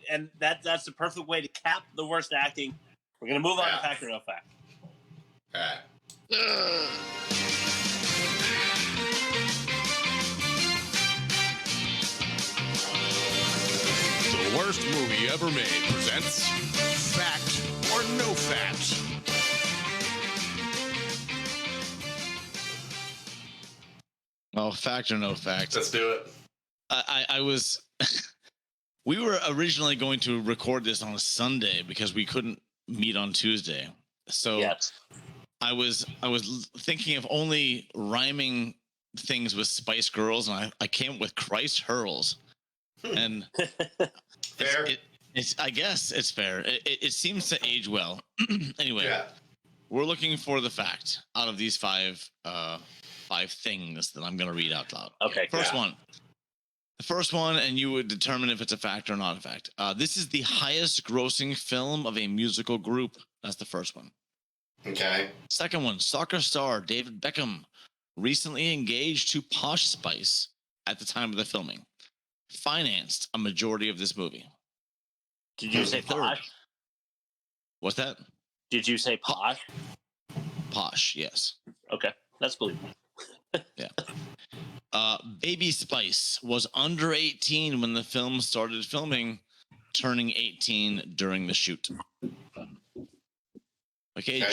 and that's the perfect way to cap the worst acting. We're gonna move on to fact or no fact. All right. The Worst Movie Ever Made presents Fact or No Fact. Oh, fact or no fact? Let's do it. I was. We were originally going to record this on a Sunday because we couldn't meet on Tuesday. So I was thinking of only rhyming things with Spice Girls, and I came up with Christ Hurls. And fair. I guess it's fair. It seems to age well. Anyway, we're looking for the fact out of these 5 things that I'm going to read out loud. Okay. First one. The first one, and you would determine if it's a fact or not a fact. This is the highest grossing film of a musical group. That's the first one. Okay. Second one, soccer star David Beckham recently engaged to Posh Spice at the time of the filming. Financed a majority of this movie. Did you say Posh? What's that? Did you say Posh? Posh, yes. Okay, that's believable. Yeah. Baby Spice was under 18 when the film started filming, turning 18 during the shoot. Okay,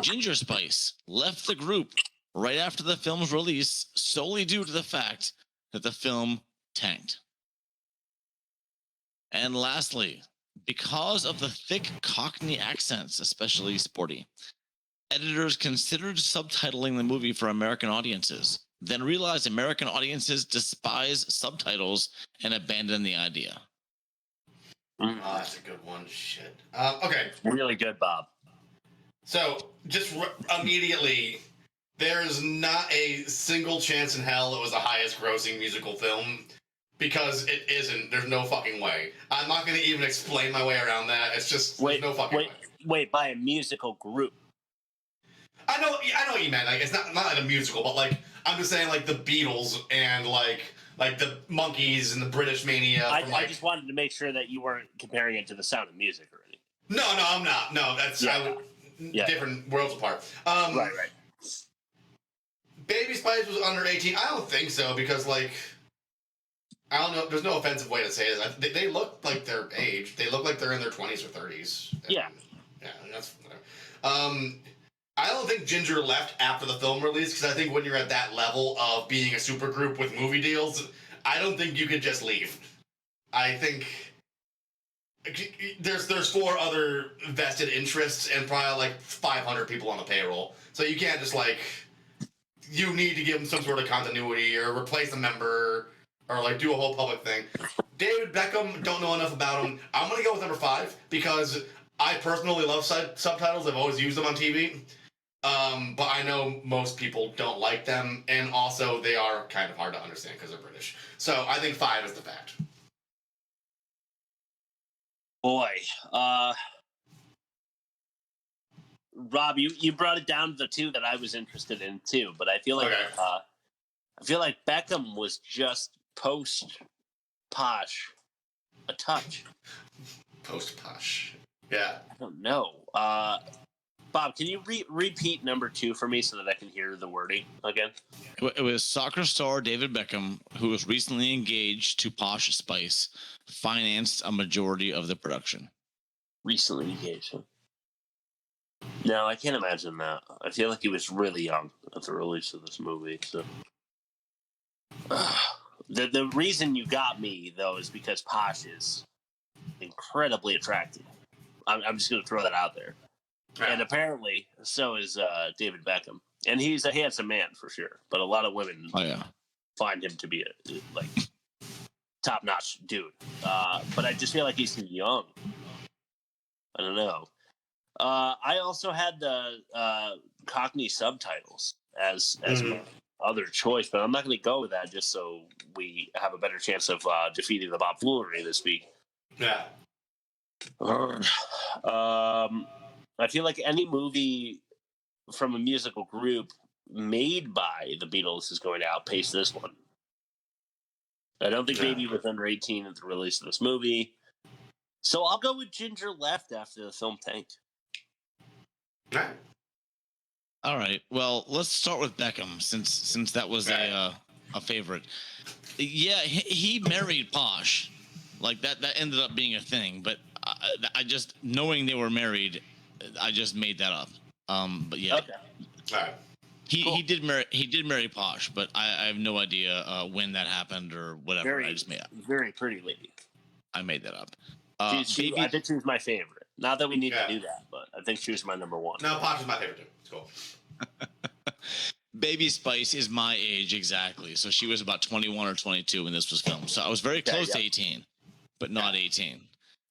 Ginger Spice left the group right after the film's release solely due to the fact that the film tanked. And lastly, because of the thick Cockney accents, especially Sporty, editors considered subtitling the movie for American audiences, then realized American audiences despise subtitles and abandon the idea. Oh, that's a good one. Shit. Okay. Really good, Bob. So, just immediately, there's not a single chance in hell it was the highest grossing musical film, because it isn't. There's no fucking way. I'm not going to even explain my way around that. It's just, there's no fucking way. Wait, by a musical group. I know what you meant. Like, it's not like a musical, but like, I'm just saying like the Beatles and like the Monkees and the British Mania. I just wanted to make sure that you weren't comparing it to The Sound of Music or anything. No, I'm not. No, that's different worlds apart. Right. Baby Spice was under 18. I don't think so because like I don't know. There's no offensive way to say this. They look like their age. They look like they're in their 20s or 30s. Yeah. Yeah, that's whatever. I don't think Ginger left after the film release because I think when you're at that level of being a supergroup with movie deals, I don't think you could just leave. I think there's 4 other vested interests and probably like 500 people on the payroll. So you can't just like, you need to give them some sort of continuity or replace a member or like do a whole public thing. David Beckham, don't know enough about him. I'm going to go with number 5 because I personally love subtitles. I've always used them on TV. But I know most people don't like them, and also they are kind of hard to understand because they're British. So I think 5 is the fact. Boy, Rob, you brought it down to the 2 that I was interested in too, but I feel like Beckham was just post Posh a touch. Post Posh, yeah. I don't know. Bob, can you repeat number 2 for me so that I can hear the wording again? It was soccer star David Beckham, who was recently engaged to Posh Spice, financed a majority of the production. Recently engaged. No, I can't imagine that. I feel like he was really young at the release of this movie. So, the reason you got me though is because Posh is incredibly attractive. I'm just going to throw that out there. And apparently, so is David Beckham, and he's a handsome man for sure. But a lot of women find him to be a top-notch dude. But I just feel like he's too young. I don't know. I also had the Cockney subtitles as my other choice, but I'm not going to go with that just so we have a better chance of defeating the Bob Foolery this week. Yeah. I feel like any movie from a musical group made by the Beatles is going to outpace this one. I don't think Baby was under 18 at the release of this movie. So I'll go with Ginger Left after the film tanked. All right. Well, let's start with Beckham since that was a favorite. Yeah, he married Posh. Like that ended up being a thing, but I just, knowing they were married, I just made that up. But yeah. Okay. All right. He did marry Posh, but I have no idea when that happened or whatever. I just made up. Very pretty lady. I made that up. I think she was my favorite. Not that we need to do that, but I think she was my number 1. No, Posh is my favorite too. It's cool. Baby Spice is my age exactly, so she was about 21 or 22 when this was filmed. So I was very close to 18, but not 18.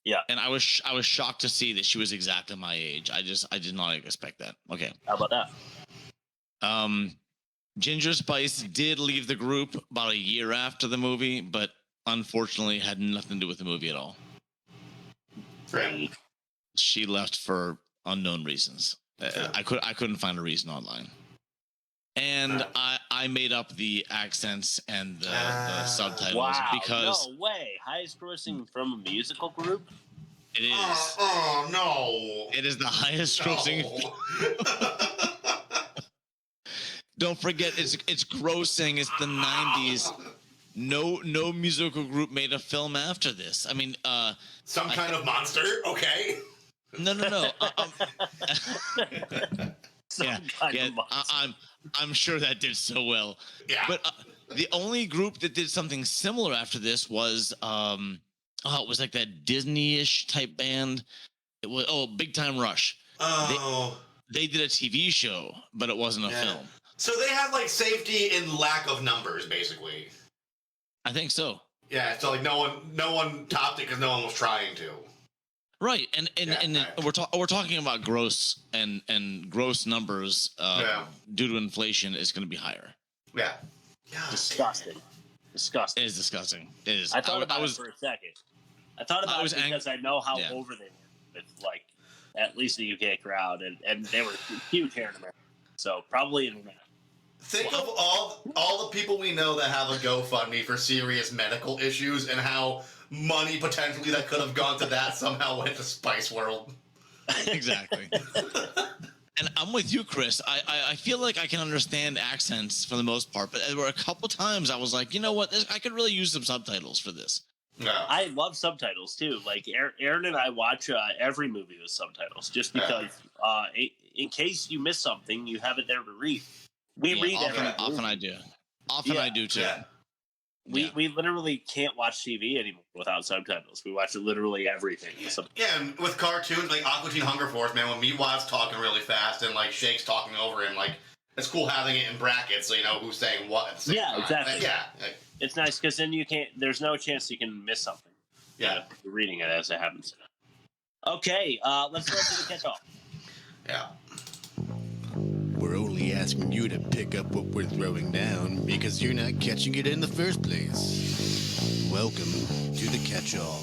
Yeah, and I was shocked to see that she was exactly my age. I did not expect that. Okay, how about that? Ginger Spice did leave the group about a year after the movie, but unfortunately had nothing to do with the movie at all. Right. She left for unknown reasons. I couldn't find a reason online. And I made up the accents and the subtitles because no way, highest grossing from a musical group. It is. Oh no! It is the highest grossing. Don't forget, it's grossing. It's the 90s. No musical group made a film after this. I mean, some kind of monster. Okay. No. I'm sure that did so well. Yeah. But the only group that did something similar after this was it was like that Disney-ish type band. It was Big Time Rush. Oh. They did a TV show, but it wasn't a film. So they had like safety in lack of numbers, basically. I think so. Yeah. So like no one topped it because no one was trying to. Right, and we're talking about gross and gross numbers due to inflation is going to be higher. Yeah. Disgusting. It is disgusting. It is. I thought about it for a second. I thought about it because I know how over they were with like at least the UK crowd, and they were huge here in America. So probably internet. Think of all the people we know that have a GoFundMe for serious medical issues and how money potentially that could have gone to that somehow went to Spice World. Exactly. And I'm with you, Chris. I feel like I can understand accents for the most part, but there were a couple times I was like, you know what? I could really use some subtitles for this. No. I love subtitles too. Like Aaron and I watch every movie with subtitles, just because in case you miss something, you have it there to read. We read often I do. Often I do too. Yeah. We literally can't watch TV anymore without subtitles. We watch literally everything. Yeah, and with cartoons like Aqua Teen Hunger Force, man, when Meatwad's talking really fast and like Shake's talking over him, like it's cool having it in brackets so you know who's saying what at the same time. Exactly. Like, it's nice because then you can't. There's no chance you can miss something. Yeah, you're reading it as it happens. Okay, let's go to the catch-all. Yeah. We're only asking you to pick up what we're throwing down because you're not catching it in the first place. Welcome to the catch-all.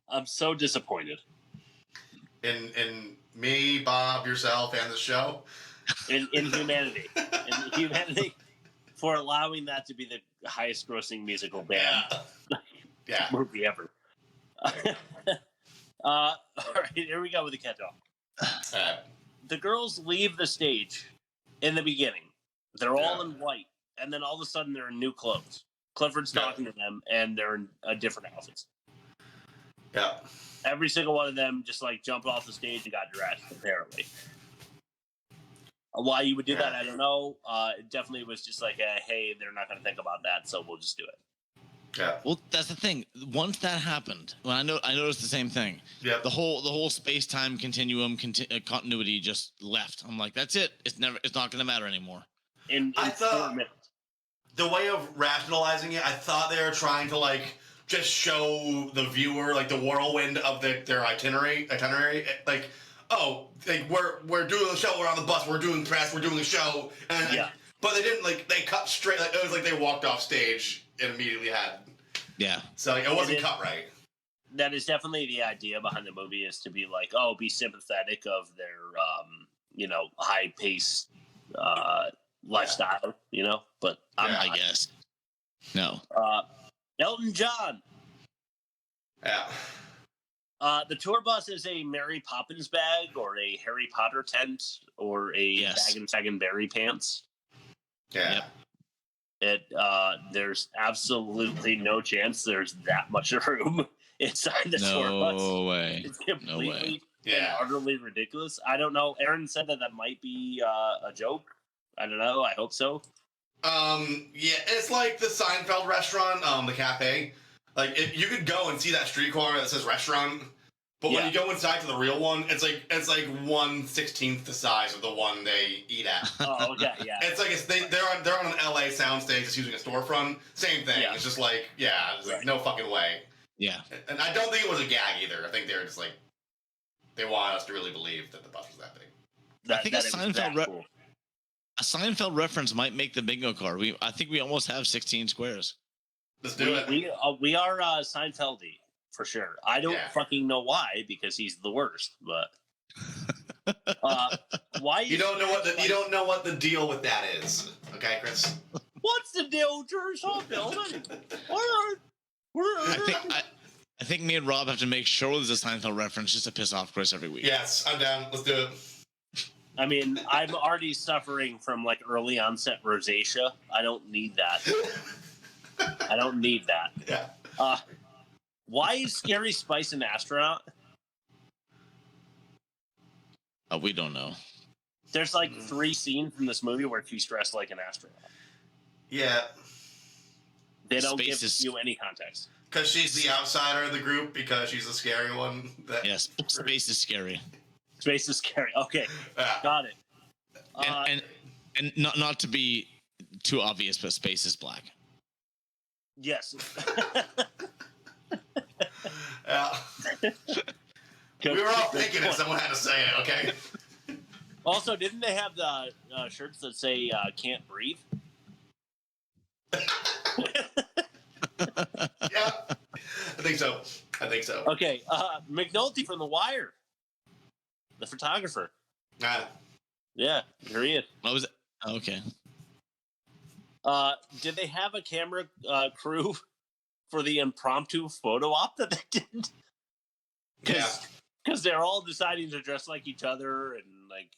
I'm so disappointed. In me, Bob, yourself, and the show. In humanity. In humanity for allowing that to be the highest grossing musical band movie ever. All right, here we go with the catch-all. The girls leave the stage in the beginning. They're all in white, and then all of a sudden they're in new clothes. Clifford's talking to them, and they're in different outfits. Yeah. Every single one of them just like jumped off the stage and got dressed, apparently. Why you would do that, I don't know. It definitely was just like, hey, they're not going to think about that, so we'll just do it. Yeah. Well, that's the thing. Once that happened, when I noticed the same thing. Yeah. The whole space-time continuum continuity just left. I'm like, that's it. It's not going to matter anymore. I thought the way of rationalizing it, I thought they were trying to like just show the viewer like the whirlwind of their itinerary. Like, oh, like we're doing the show. We're on the bus. We're doing press. We're doing the show. And but they didn't like they cut straight. Like it was like they walked off stage and immediately had. Yeah. So like, it wasn't cut right. That is definitely the idea behind the movie, is to be like, oh, be sympathetic of their, high paced lifestyle, But I guess no. Elton John. Yeah. The tour bus is a Mary Poppins bag, or a Harry Potter tent, or a Baggin Saggin Barry pants. Yeah. Yep. There's absolutely no chance there's that much room inside the tour bus. No way. It's completely and utterly ridiculous. I don't know. Aaron said that might be a joke. I don't know. I hope so. Yeah, it's like the Seinfeld restaurant, the cafe. Like, you could go and see that street corner that says restaurant, but when you go inside to the real one, it's like 1/16 the size of the one they eat at. Oh, okay, yeah. It's like they're on an LA soundstage just using a storefront. Same thing. Yeah. It's just like, it's like no fucking way. Yeah. And I don't think it was a gag either. I think they were just like, they wanted us to really believe that the bus was that big. I think a Seinfeld reference might make the bingo card. I think we almost have 16 squares. Let's do it. We are Seinfeldy for sure. I don't fucking know why, because he's the worst. But why you don't know what the deal with that is, okay, Chris? What's the deal with your shop building? I think me and Rob have to make sure there's a Seinfeld reference just to piss off Chris every week. Yes, I'm down. Let's do it. I mean, I'm already suffering from like early onset rosacea. I don't need that. I don't need that. Yeah. Why is Scary Spice an astronaut? We don't know. There's like 3 scenes in this movie where she's dressed like an astronaut. Yeah. They don't give you any context. Because she's the outsider of the group, because she's the scary one. Yes, space is scary. Space is scary. Okay, got it. And not to be too obvious, but space is black. Yes. Yeah. We were all thinking it. Someone had to say it. Okay. Also, didn't they have the shirts that say "Can't breathe"? Yeah, I think so. Okay, McNulty from The Wire, the photographer. Yeah, here he is. What was it? Oh, okay. Did they have a camera crew for the impromptu photo op that they did? Yeah. Because they're all deciding to dress like each other, and like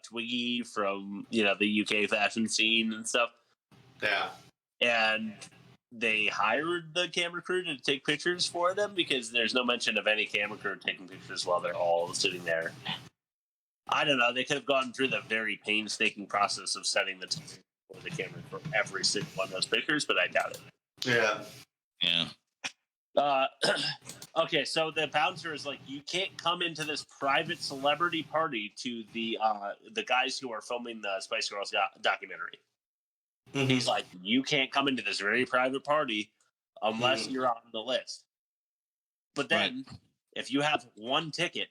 Twiggy from the UK fashion scene and stuff. Yeah. And they hired the camera crew to take pictures for them because there's no mention of any camera crew taking pictures while they're all sitting there. I don't know. They could have gone through the very painstaking process of setting the time for the camera for every single one of those pictures, but I doubt it. Yeah. Yeah. Okay, so the bouncer is like, you can't come into this private celebrity party to the guys who are filming the Spice Girls documentary. Mm-hmm. He's like, you can't come into this very private party unless you're on the list. But then, if you have one ticket,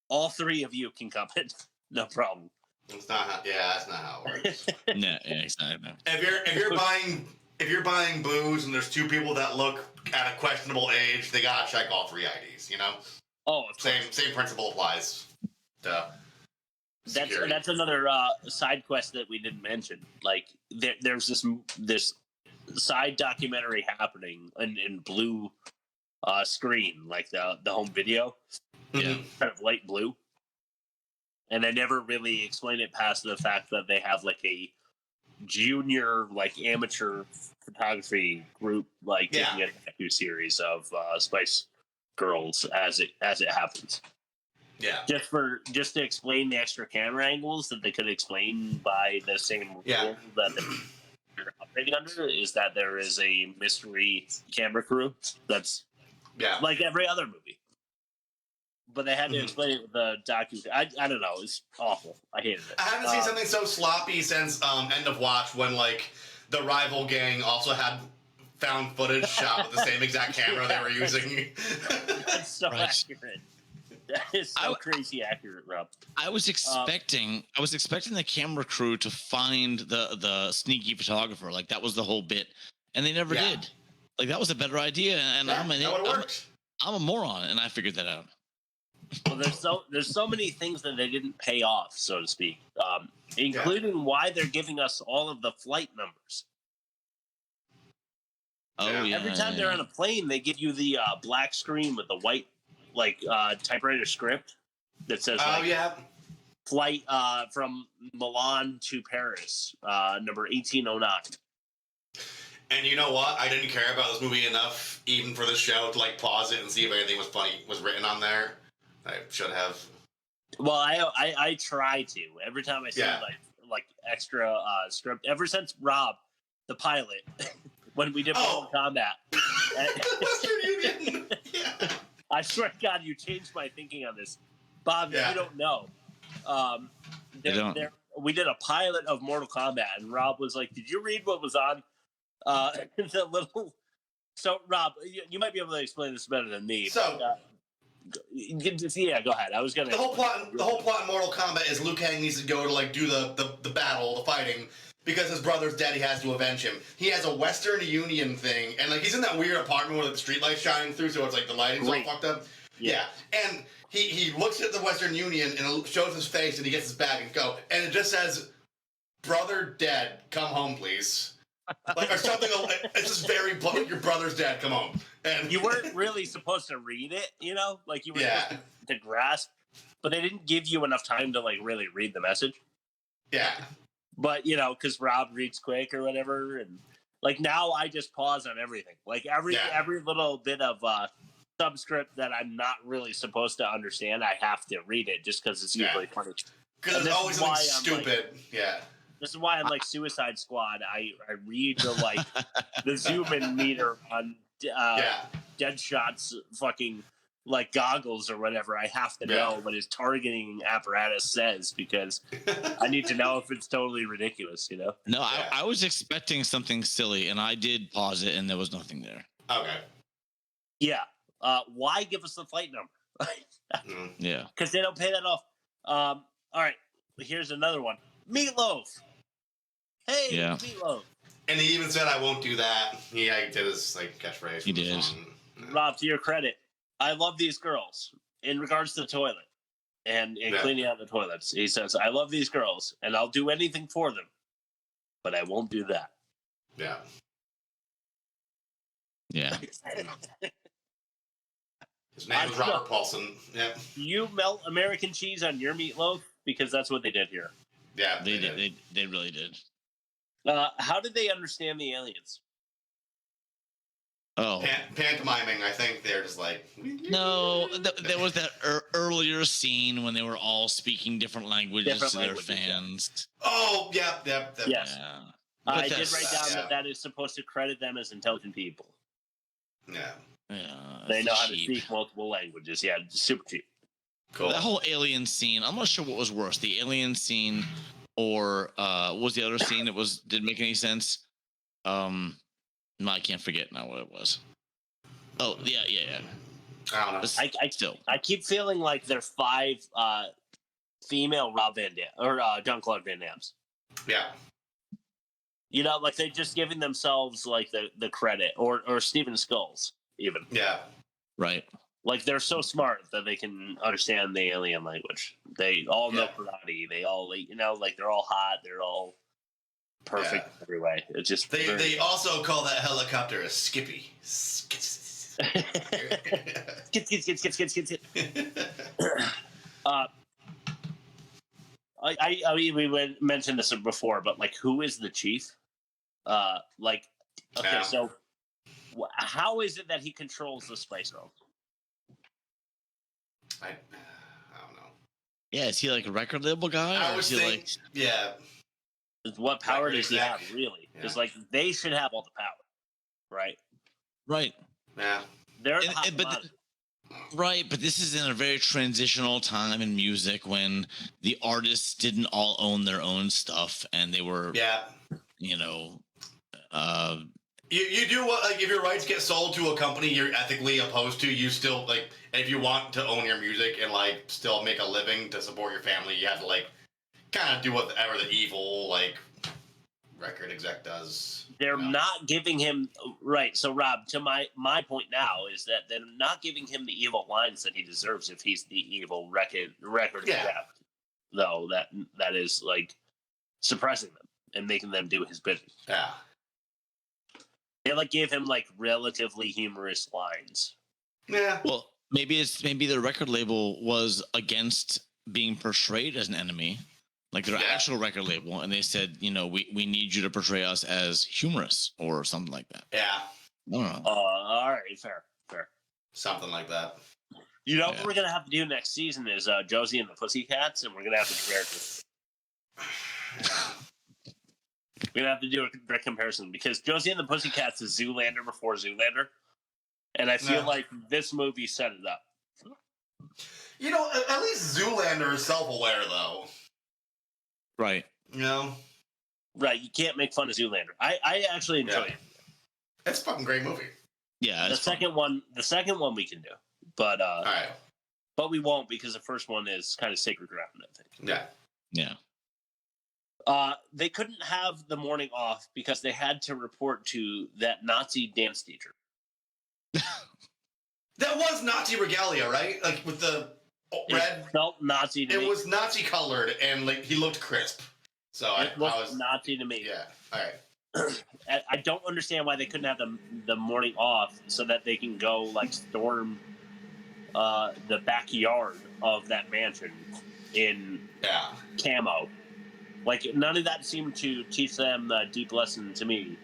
all three of you can come in. No problem. It's not how, that's not how it works. No, exactly. If you're buying booze and there's two people that look at a questionable age, they gotta check all three IDs. Oh, same principle applies. That's another side quest that we didn't mention. Like there's this side documentary happening in blue screen, like the home video, kind of light blue, and they never really explain it past the fact that they have like a junior, like amateur photography group, like taking a series of Spice Girls as it happens. Yeah. Just to explain the extra camera angles that they could explain by the same rule that they're operating under, is that there is a mystery camera crew that's like every other movie. But they had to explain it with the documentary. I don't know. It's awful. I hated it. I haven't seen something so sloppy since End of Watch, when like the rival gang also had found footage shot with the same exact camera they were using. That's so accurate. That is so crazy accurate, Rob. I was expecting the camera crew to find the sneaky photographer. Like that was the whole bit, and they never did. Like that was a better idea, and I'm a moron, and I figured that out. Well, there's so many things that they didn't pay off, so to speak, including why they're giving us all of the flight numbers. Oh yeah. Every time they're on a plane, they give you the black screen with the white typewriter script that says flight from Milan to Paris, number 1809. And you know what? I didn't care about this movie enough, even for the show, to like pause it and see if anything was written on there. I should have. Well, I try to every time I see like extra script. Ever since Rob, the pilot, when we did Mortal Kombat. Western Union. I swear to God, you changed my thinking on this, Bob. You don't know. We did a pilot of Mortal Kombat, and Rob was like, "Did you read what was on the little?" So, Rob, you might be able to explain this better than me. So, go ahead. I was gonna. The whole plot in Mortal Kombat is Liu Kang needs to go to like do the battle, the fighting, because his brother's dead. He has to avenge him. He has a Western Union thing, and like he's in that weird apartment where the streetlights shining through, so it's like the lighting's all fucked up. Yeah, and he looks at the Western Union and it shows his face, and he gets his bag and go, and it just says, "Brother dead, come home, please." Like or something. It's just very blunt. Your brother's dead, come home. And you weren't really supposed to read it, like you were supposed to grasp, but they didn't give you enough time to like really read the message. Yeah. But because Rob reads quick or whatever, and like now I just pause on everything. Like every little bit of subscript that I'm not really supposed to understand, I have to read it just because it's usually funny. Because it's always something stupid. This is why I'm like Suicide Squad. I read the the zoom in meter on Deadshot's fucking like goggles or whatever. I have to know what his targeting apparatus says because I need to know if it's totally ridiculous, No, I was expecting something silly, and I did pause it, and there was nothing there. Okay. Yeah. Why give us the flight number? Yeah. Because they don't pay that off. All right. Here's another one. Meatloaf. Hey, Meatloaf. And he even said, "I won't do that." He did his like catchphrase. He did. Rob, to your credit, I love these girls. In regards to the toilet and cleaning out the toilets, he says, "I love these girls, and I'll do anything for them, but I won't do that." Yeah. Yeah. His name is Robert Paulson. Yeah. You melt American cheese on your meatloaf? Because that's what they did here. Yeah, they did. They really did. How did they understand the aliens? Oh, pantomiming. I think they're just like. No, there was that earlier scene when they were all speaking different languages to their fans. Yeah. Oh, yep. Yes. Yeah. I did write down that is supposed to credit them as intelligent people. Yeah. They know how to speak multiple languages. Yeah, super cheap. Cool. That whole alien scene, I'm not sure what was worse, the alien scene or what was the other scene that didn't make any sense? No, I can't forget now what it was. Oh, yeah. I don't know. I keep feeling like they're 5 female Rob Van Dam or Jean-Claude Van Damme's. Yeah. You know, like they're just giving themselves like the credit, or Steven Skulls even. Yeah. Right. Like they're so smart that they can understand the alien language. They all know karate. They all, like they're all hot. They're all perfect in every way. It's just they also call that helicopter a Skippy. Skit. I mean, we mentioned this before, but like, who is the chief? So how is it that he controls the Spice Girls? I don't know. Yeah, is he like a record label guy? What power does he have, really? Because like they should have all the power, right? Right. Yeah. Right, but this is in a very transitional time in music when the artists didn't all own their own stuff, and they were, you do what, like, if your rights get sold to a company you're ethically opposed to, you still, like, if you want to own your music and, like, still make a living to support your family, you have to, like, kind of do whatever the evil, like, record exec does. They're not giving him, right. So, Rob, to my point now is that they're not giving him the evil lines that he deserves if he's the evil record exec, though, that is, like, suppressing them and making them do his bidding. Yeah. They like gave him like relatively humorous lines. Yeah. Well, maybe the record label was against being portrayed as an enemy, like their actual record label, and they said, we need you to portray us as humorous or something like that. Yeah. I don't know. All right, fair. Something like that. You know what we're gonna have to do next season is Josie and the Pussycats, and we're gonna have to compare this. We're gonna have to do a direct comparison because Josie and the Pussycats is Zoolander before Zoolander, and I feel like this movie set it up. At least Zoolander is self-aware, though. Right. Right. You can't make fun of Zoolander. I actually enjoy it. It's a fucking great movie. Yeah. The second one we can do, but all right. But we won't because the first one is kind of sacred ground, I think. Yeah. Yeah. They couldn't have the morning off because they had to report to that Nazi dance teacher. That was Nazi regalia, right? Like with the red. It felt Nazi to me. It was Nazi colored and like he looked crisp. So it looked Nazi to me. Yeah. All right. I don't understand why they couldn't have the morning off so that they can go like storm the backyard of that mansion in camo. Like, none of that seemed to teach them a deep lesson to me.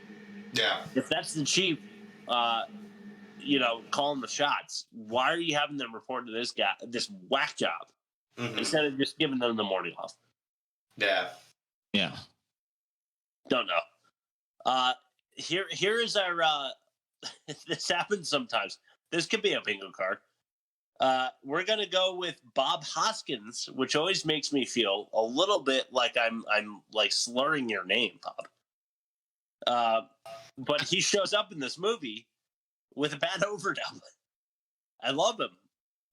Yeah. If that's the chief, calling the shots, why are you having them report to this guy, this whack job, instead of just giving them the morning off? Yeah. Yeah. Don't know. Here is our, this happens sometimes. This could be a bingo card. We're gonna go with Bob Hoskins, which always makes me feel a little bit like I'm like slurring your name, Bob. But he shows up in this movie with a bad overdub. I love him.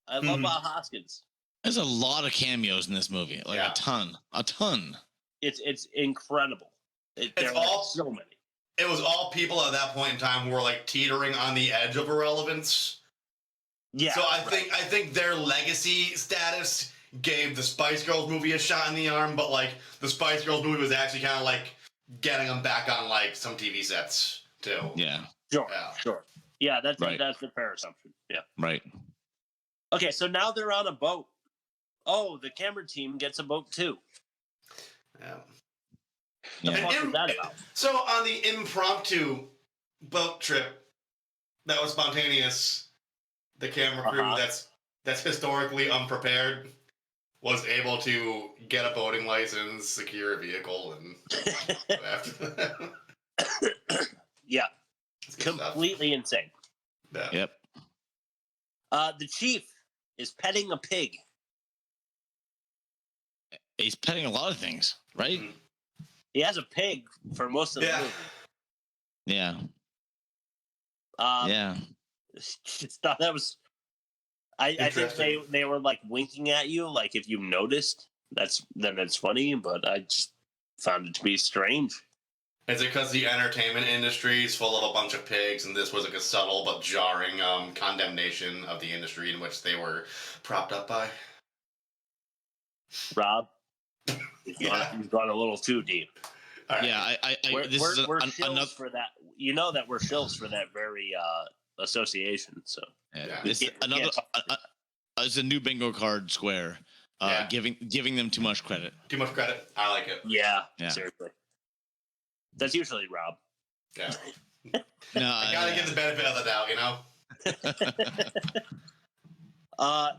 I love Bob Hoskins. There's a lot of cameos in this movie, like a ton. It's incredible. There are so many. It was all people at that point in time who were like teetering on the edge of irrelevance. Yeah. So I think their legacy status gave the Spice Girls movie a shot in the arm, but like the Spice Girls movie was actually kind of like getting them back on like some TV sets too. Yeah. Sure. Yeah, that's a fair assumption. Yeah. Right. Okay, so now they're on a boat. Oh, the camera team gets a boat too. Yeah. The fuck is that about? So on the impromptu boat trip that was spontaneous, the camera crew that's historically unprepared was able to get a boating license, secure a vehicle, and go after them. Yeah. Completely insane. Yeah. Yep. The chief is petting a pig. He's petting a lot of things, right? He has a pig for most of the movie. Yeah. Yeah. Just thought that was. I think they were like winking at you, like if you noticed, then it's funny. But I just found it to be strange. Is it because the entertainment industry is full of a bunch of pigs, and this was like a subtle but jarring condemnation of the industry in which they were propped up by? Rob, you've gone a little too deep. Right. Yeah, we're shills another for that. You know that we're shills for that very association. So it's it's a new bingo card square. Giving them too much credit. Too much credit. I like it. Yeah. Seriously. That's usually Rob. Yeah. No, I gotta give the benefit of the doubt, you know?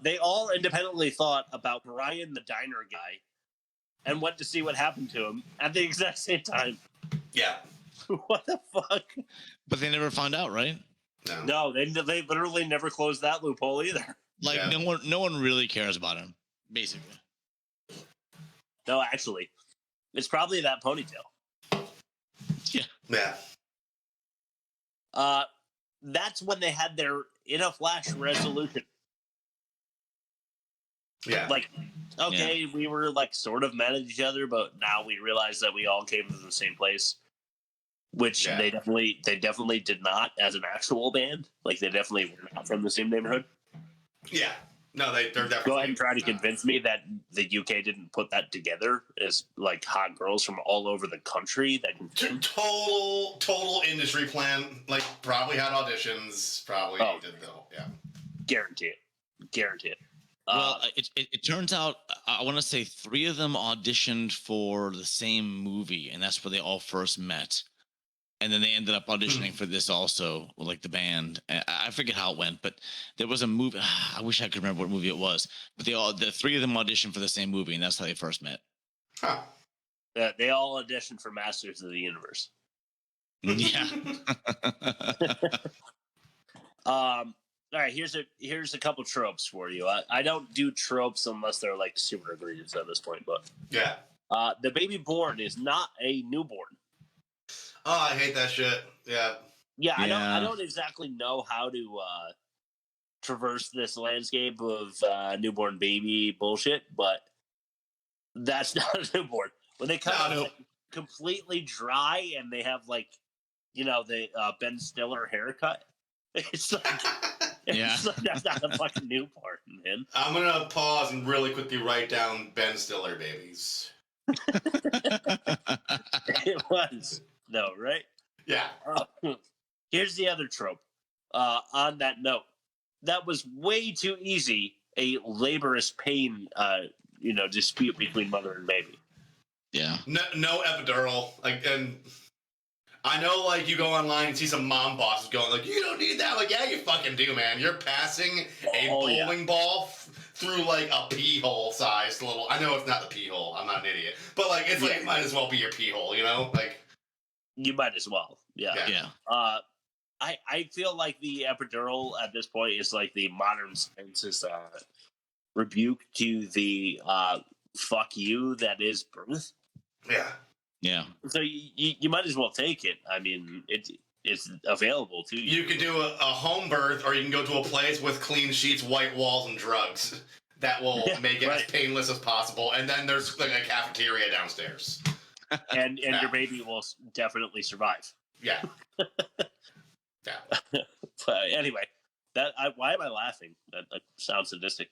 They all independently thought about Brian the diner guy and went to see what happened to him at the exact same time. Yeah. What the fuck? But they never found out, right? No, they literally never closed that loophole either. Like no one really cares about him, basically. No, actually, it's probably that ponytail. Yeah. That's when they had their in a flash resolution. Yeah. Like, okay, we were like sort of mad at each other, but now we realize that we all came from the same place. Which they definitely did not as an actual band. Like they definitely were not from the same neighborhood. Yeah. No, they're definitely. Go ahead and try to convince me that the UK didn't put that together as like hot girls from all over the country that can total industry plan. Like probably had auditions. Probably did the Guarantee it. Well, it turns out I want to say 3 of them auditioned for the same movie, and that's where they all first met. And then they ended up auditioning for this also, like the band. I forget how it went, but there was a movie. I wish I could remember what movie it was. But the 3 of them auditioned for the same movie, and that's how they first met. Huh. They all auditioned for Masters of the Universe. Yeah. All right, here's a couple tropes for you. I don't do tropes unless they're like super egregious at this point, but yeah. The baby born is not a newborn. Oh, I hate that shit. Yeah. Yeah, I don't exactly know how to traverse this landscape of newborn baby bullshit, but that's not a newborn. When they come out like, completely dry and they have like, the Ben Stiller haircut, it's like, it's like that's not a fucking newborn, man. I'm gonna pause and really quickly write down Ben Stiller babies. It was. No, right? Yeah. Here's the other trope. On that note, that was way too easy. A laborious pain, dispute between mother and baby. Yeah. No epidural. Like, and I know, like, you go online and see some mom bosses going, like, you don't need that. Like, yeah, you fucking do, man. You're passing a bowling ball through, like, a pee hole sized little. I know it's not the pee hole. I'm not an idiot. But, like, it's like, it might as well be your pee hole, Like. You might as well. Yeah. I feel like the epidural at this point is like the modern science's rebuke to the fuck you that is birth. Yeah. Yeah. So you might as well take it. I mean, it's available to you. You could do a home birth, or you can go to a place with clean sheets, white walls, and drugs. That will make it as painless as possible. And then there's like a cafeteria downstairs. And your baby will definitely survive. Yeah. But anyway, why am I laughing? That sounds sadistic.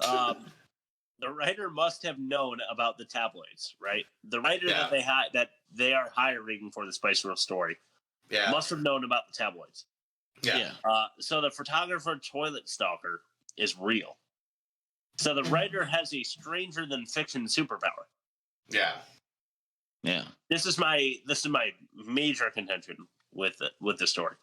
The writer must have known about the tabloids, right? The writer that they are hiring for the Spice Girl story must have known about the tabloids. Yeah. So the photographer toilet stalker is real. So the writer has a stranger than fiction superpower. Yeah. Yeah. This is my major contention with the story.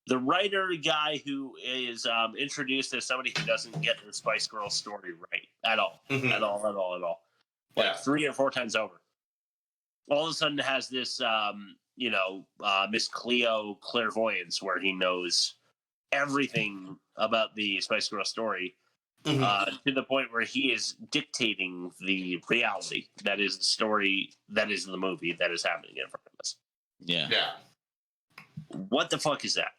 The writer guy who is introduced as somebody who doesn't get the Spice Girls story right at all, at all, like 3 or 4 times over. All of a sudden has this, Miss Cleo clairvoyance where he knows everything about the Spice Girl story, to the point where he is dictating the reality that is the story, that is the movie that is happening in front of us. Yeah. Yeah. What the fuck is that?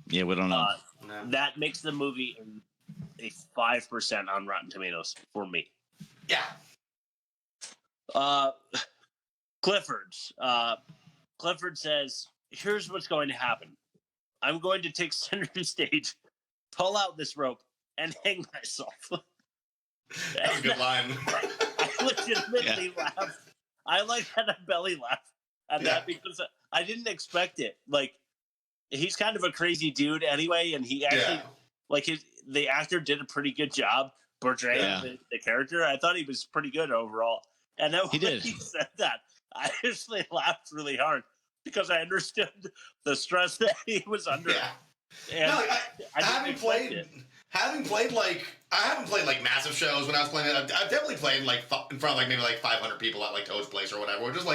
Yeah, we don't know. That makes the movie a 5% on Rotten Tomatoes for me. Yeah. Clifford says, here's what's going to happen. I'm going to take center stage, pull out this rope, and hang myself. That's a good line. I legitimately laughed. I had a belly laugh at that because I didn't expect it. Like, he's kind of a crazy dude anyway, and he actually, the actor did a pretty good job portraying the character. I thought he was pretty good overall. And then when he said that, I actually laughed really hard because I understood the stress that he was under. Yeah. And I haven't played massive shows when I was playing it. I've definitely played in front of maybe 500 people at Toad's Place or whatever. Or just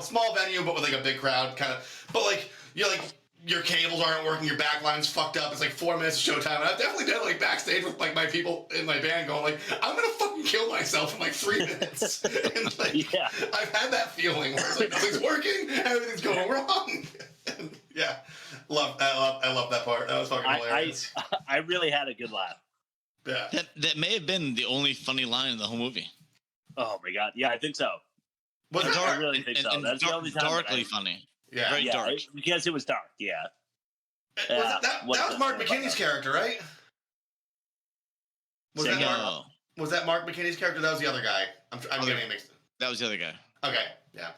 small venue but with a big crowd kind of. But you're your cables aren't working, your backline's fucked up. It's 4 minutes of showtime, and I've definitely done backstage with my people in my band going I'm gonna fucking kill myself in 3 minutes. And I've had that feeling where it's nothing's working, everything's going wrong. And, I love that part. That was fucking hilarious. I really had a good laugh. Yeah. That may have been the only funny line in the whole movie. Oh my god, yeah, I think so. I really think so. That's the only time. Darkly funny. Yeah, very dark. Because it was dark. Yeah. That was Mark McKinney's character, right? Was that Mark McKinney's character? That was the other guy. I'm getting mixed. That was the other guy. Okay, yeah.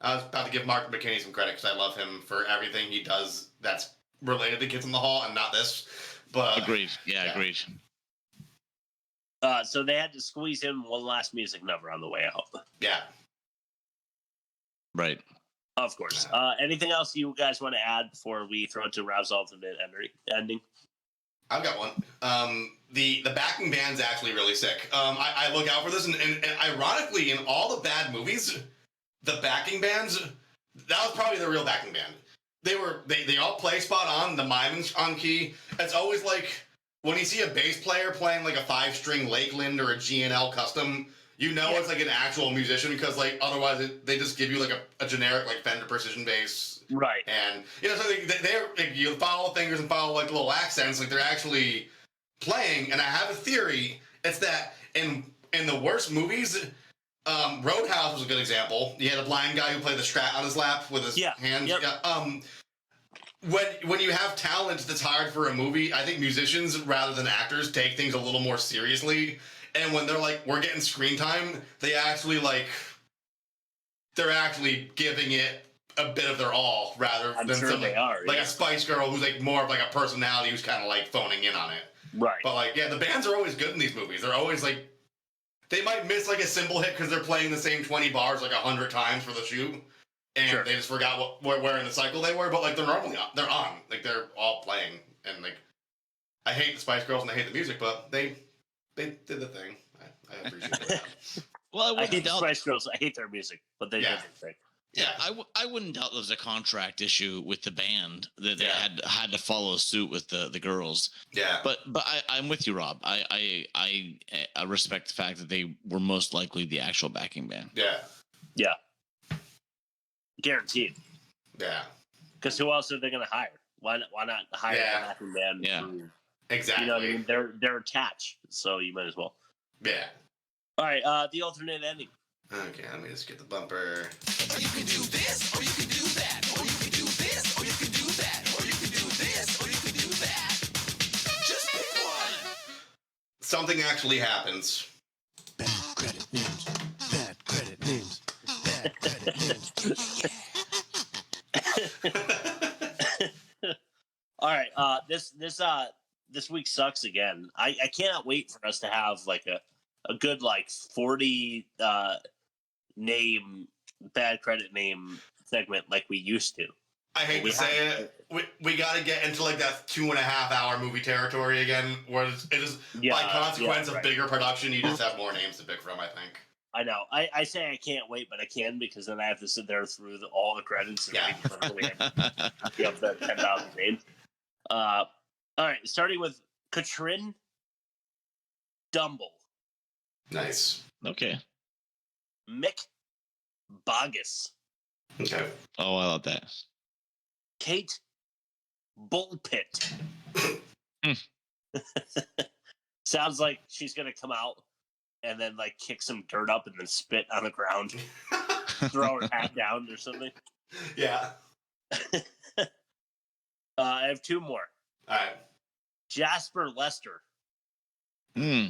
I was about to give Mark McKinney some credit because I love him for everything he does that's related to Kids in the Hall and not this. But agreed. Yeah, agreed. So they had to squeeze in one last music number on the way out. Yeah. Right. Of course. Anything else you guys want to add before we throw it to Rob's ultimate ending? I've got one. The backing band's actually really sick. I look out for this, and ironically, in all the bad movies, the backing bands, that was probably the real backing band. They all play spot on, the miming's on key. It's always when you see a bass player playing a 5-string Lakeland or a G&L custom, it's an actual musician because otherwise they just give you a generic Fender precision bass, right? And so you follow fingers and follow little accents they're actually playing. And I have a theory. It's that in the worst movies, Roadhouse was a good example. You had a blind guy who played the Strat on his lap with his hands. Yep. Yeah. When you have talent that's hired for a movie, I think musicians rather than actors take things a little more seriously. And when they're we're getting screen time, they actually they're actually giving it a bit of their all rather than they are, a Spice Girl who's more of a personality who's kind of phoning in on it. Right. But the bands are always good in these movies. They're always they might miss a cymbal hit because they're playing the same 20 bars 100 times for the shoot, and they just forgot where in the cycle they were. But they're normally on. They're on. They're all playing, and I hate the Spice Girls and I hate the music, but they did the thing. I appreciate that. Well, I hate the Spice Girls. I hate their music, but they did their thing. Yeah, I wouldn't doubt there was a contract issue with the band that they had to follow suit with the girls. Yeah, but I'm with you, Rob. I respect the fact that they were most likely the actual backing band. Yeah, guaranteed. Yeah, because who else are they going to hire? Why not hire a backing band? Yeah, exactly. You know what I mean? They're attached, so you might as well. Yeah. All right. The alternate ending. Okay, let me just get the bumper. Or you can do this, or you can do that, or you can do this, or you can do that, or you can do this, or you can do that. Just pick one. Something actually happens. Bad credit names. Bad credit names. Bad credit names. All right. this week sucks again. I cannot wait for us to have like a good like 40 name bad credit name segment like we used to. I hate to say it. We got to get into like that 2.5 hour movie territory again, where it is by consequence of bigger production, you just have more names to pick from. I think. I know. I say I can't wait, but I can because then I have to sit there through all the credits and read literally up the 10,000 names. All right, starting with Katrin Dumble. Nice. Okay. Mick Bogus. Okay. Oh, I love that. Kate Bullpit. Sounds like she's gonna come out and then like kick some dirt up and then spit on the ground, throw her hat down or something. Yeah. I have two more. All right. Jasper Lester. Hmm.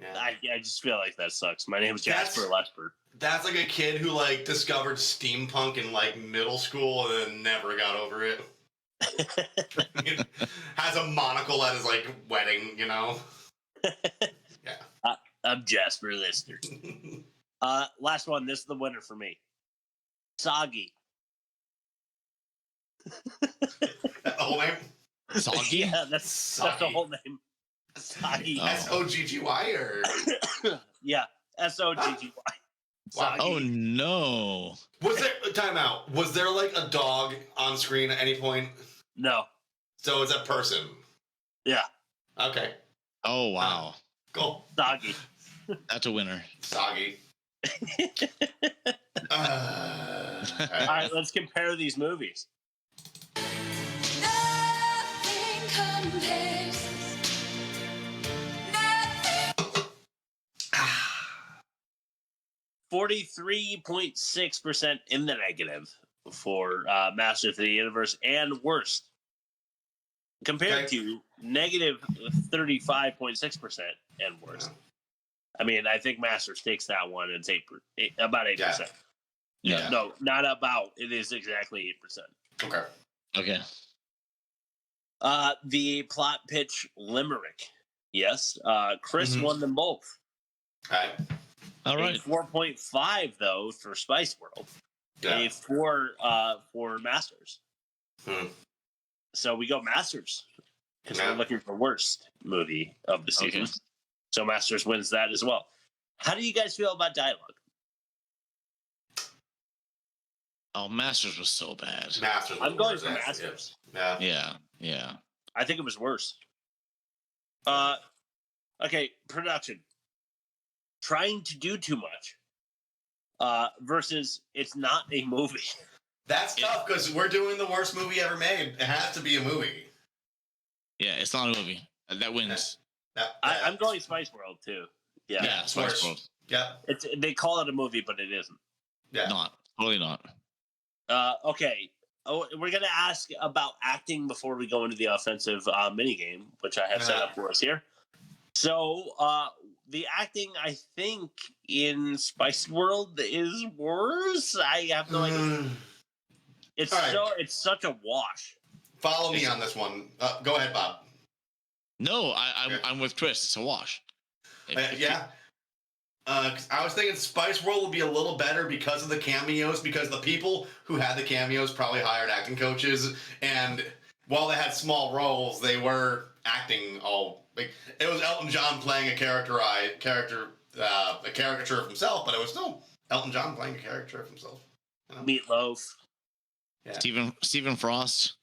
Yeah. I just feel like that sucks. My name is Jasper Lester. That's like a kid who like discovered steampunk in like middle school and then never got over it. Has a monocle at his like wedding, you know. Yeah. I'm Jasper Lester. Last one. This is the winner for me. Soggy. The whole name? Soggy? Yeah, that's the whole name. Soggy. S-O-G-G-Y or? Yeah, S-O-G-G-Y. Wow. Oh no. Was there time out? Was there like a dog on screen at any point? No. So it's a person. Yeah. Okay. Oh wow. Cool. Soggy. That's a winner. Soggy. All right, let's compare these movies. Nothing compares. 43.6% in the negative for Masters of the Universe and worst, compared to negative 35.6% and worst. I mean, I think Masters takes that one. It's about 8%. Yeah. No, not about. It is exactly 8%. Okay. Okay. The plot pitch limerick. Yes. Chris won them both. Okay. All right. A 4.5 though for Spice World. Yeah. A 4 for Masters. So we go Masters because we're looking for worst movie of the season. Okay. So Masters wins that as well. How do you guys feel about dialogue? Oh, Masters was so bad. Masters. I'm going for Masters. Yeah. Yeah. Yeah. I think it was worse. Okay, production. Trying to do too much. Versus it's not a movie. That's tough because we're doing the worst movie ever made. It has to be a movie. Yeah, it's not a movie. That wins. I'm going Spice World too. Yeah, Yeah, Spice World. Yeah. They call it a movie, but it isn't. Yeah. Not. Totally not. Okay. Oh, we're gonna ask about acting before we go into the offensive minigame, which I have set up for us here. So, the acting, I think, in Spice World is worse. I have no idea. It's it's such a wash. Follow me on this one. Go ahead, Bob. No, I'm with Chris. It's a wash. Yeah. I was thinking Spice World would be a little better because of the cameos, because the people who had the cameos probably hired acting coaches, and while they had small roles, they were acting all like it was Elton John playing a caricature of himself, but it was still Elton John playing a caricature of himself. You know? Meatloaf. Yeah. Stephen Frost.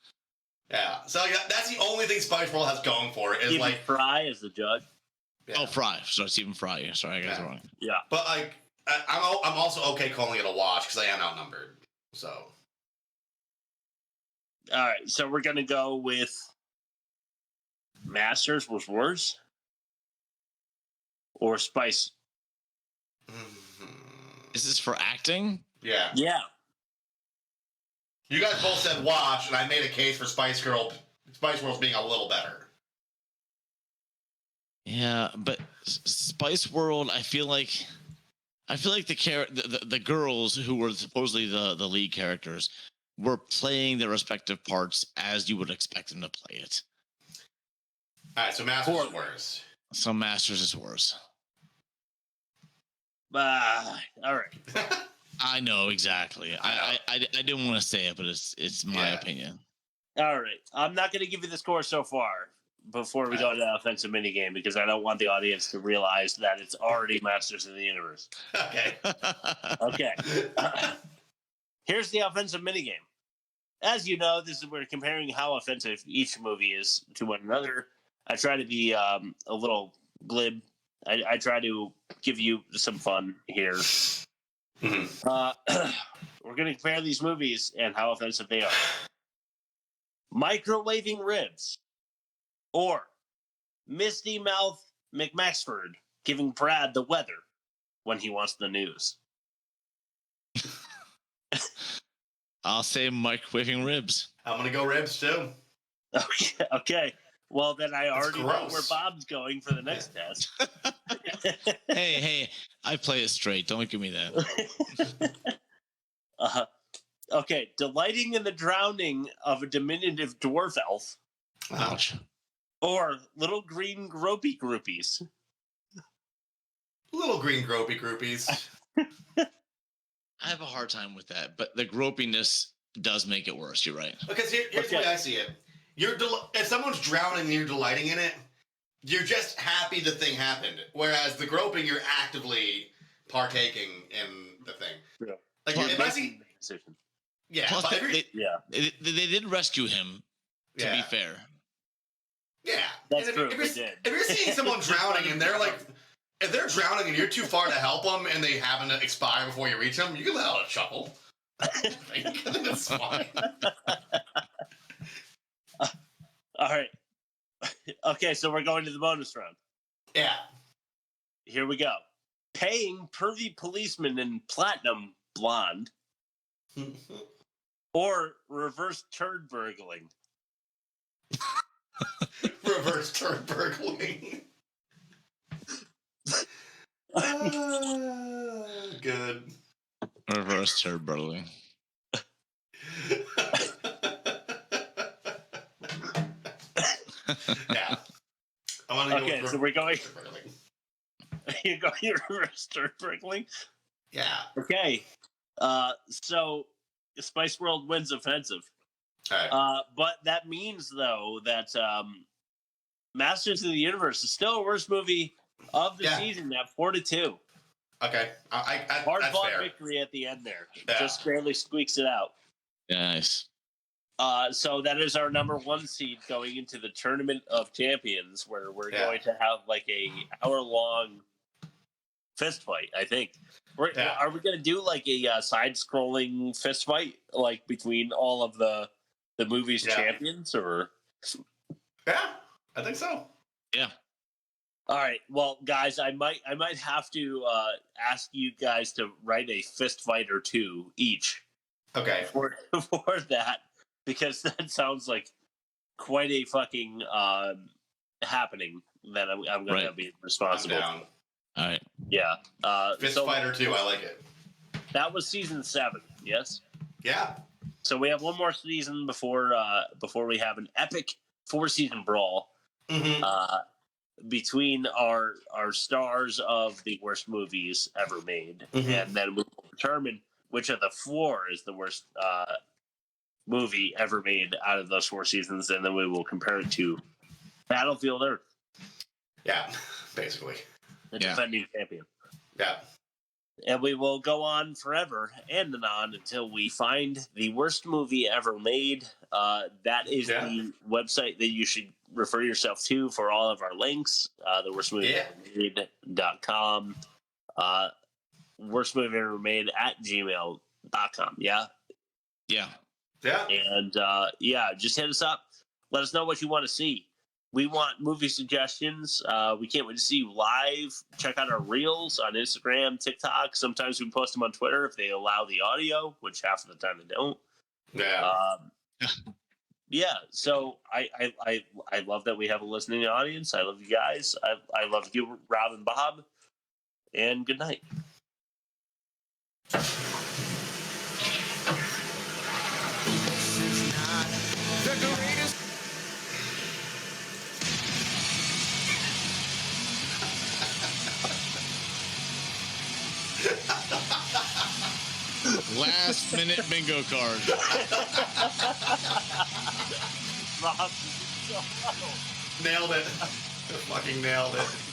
Yeah. So yeah, that's the only thing Spice World has going for it is Stephen like Fry is the judge. Yeah. Oh, Fry. Sorry, Stephen Fry. Sorry, I got it wrong. Yeah. But like, I'm also okay calling it a watch because I am outnumbered. So. All right, so we're gonna go with Masters was worse, or Spice. This is for acting. Yeah. Yeah. You guys both said watch, and I made a case for Spice World being a little better. Yeah, but Spice World, I feel like the girls who were supposedly the lead characters were playing their respective parts as you would expect them to play it. All right, so Masters is worse. So Masters is worse. All right. I know exactly. I didn't want to say it, but it's my opinion. All right. I'm not going to give you the score so far before we go to the offensive minigame because I don't want the audience to realize that it's already Masters of the Universe. Okay. Okay. Here's the offensive minigame. As you know, we're comparing how offensive each movie is to one another. I try to be a little glib. I try to give you some fun here. Mm-hmm. We're going to compare these movies and how offensive they are. Microwaving ribs or Misty Mouth McMaxford giving Brad the weather when he wants the news. I'll say microwaving ribs. I'm going to go ribs too. Okay. Well, then I already know gross. where Bob's going for the next test. Hey, I play it straight. Don't give me that. Okay, delighting in the drowning of a diminutive dwarf elf. Ouch. Or little green gropey groupies. Little green gropey groupies. I have a hard time with that, but the gropiness does make it worse. You're right. Because here's the way I see it. If someone's drowning and you're delighting in it, you're just happy the thing happened. Whereas the groping, you're actively partaking in the thing. Yeah. Like, Plus, if I see... decision. Yeah. Plus, but they did rescue him, to be fair. Yeah. That's true. If you're seeing someone drowning and they're like... If they're drowning and you're too far to help them and they happen to expire before you reach them, you can let out a chuckle. I think it's fine. All right. Okay, so we're going to the bonus round. Yeah. Here we go. Paying pervy policeman in platinum blonde or reverse turd burgling. Reverse turd burgling. Good. Reverse turd burgling. Yeah. I want to go Okay, so we're going. You're going reverse turd burgling? Yeah. Okay. So Spice World wins offensive. All right. But that means, though, that Masters of the Universe is still a worst movie of the season at 4-2. Okay. Hard that's fought fair. victory at the end there. Yeah. Just barely squeaks it out. Nice. So that is our number one seed going into the Tournament of Champions, where we're going to have like a hour-long fist fight, I think. Are we going to do like a side-scrolling fist fight, like between all of the movie's champions, or? Yeah, I think so. Yeah. All right. Well, guys, I might have to ask you guys to write a fist fight or two each. Okay. For that, because that sounds like quite a fucking happening that I'm going to be responsible I'm down. for. All right. Yeah. Fist fight or two, I like it. That was season 7. Yes. Yeah. So we have one more season before we have an epic 4-season brawl between our stars of the worst movies ever made, and then we will determine which of the 4 is the worst movie ever made out of those 4 seasons, and then we will compare it to Battlefield Earth. Yeah, basically. The defending champion. Yeah. And we will go on forever and on until we find the worst movie ever made. That is the website that you should refer yourself to for all of our links. The worst movie ever made.com. Worst movie ever made at gmail.com. Yeah. Yeah. Yeah. And just hit us up. Let us know what you want to see. We want movie suggestions. We can't wait to see you live. Check out our reels on Instagram, TikTok. Sometimes we post them on Twitter if they allow the audio, which half of the time they don't. Yeah. So I love that we have a listening audience. I love you guys. I love you, Rob and Bob. And good night. The greatest. Last minute bingo card. Rob, Nailed it. Fucking nailed it.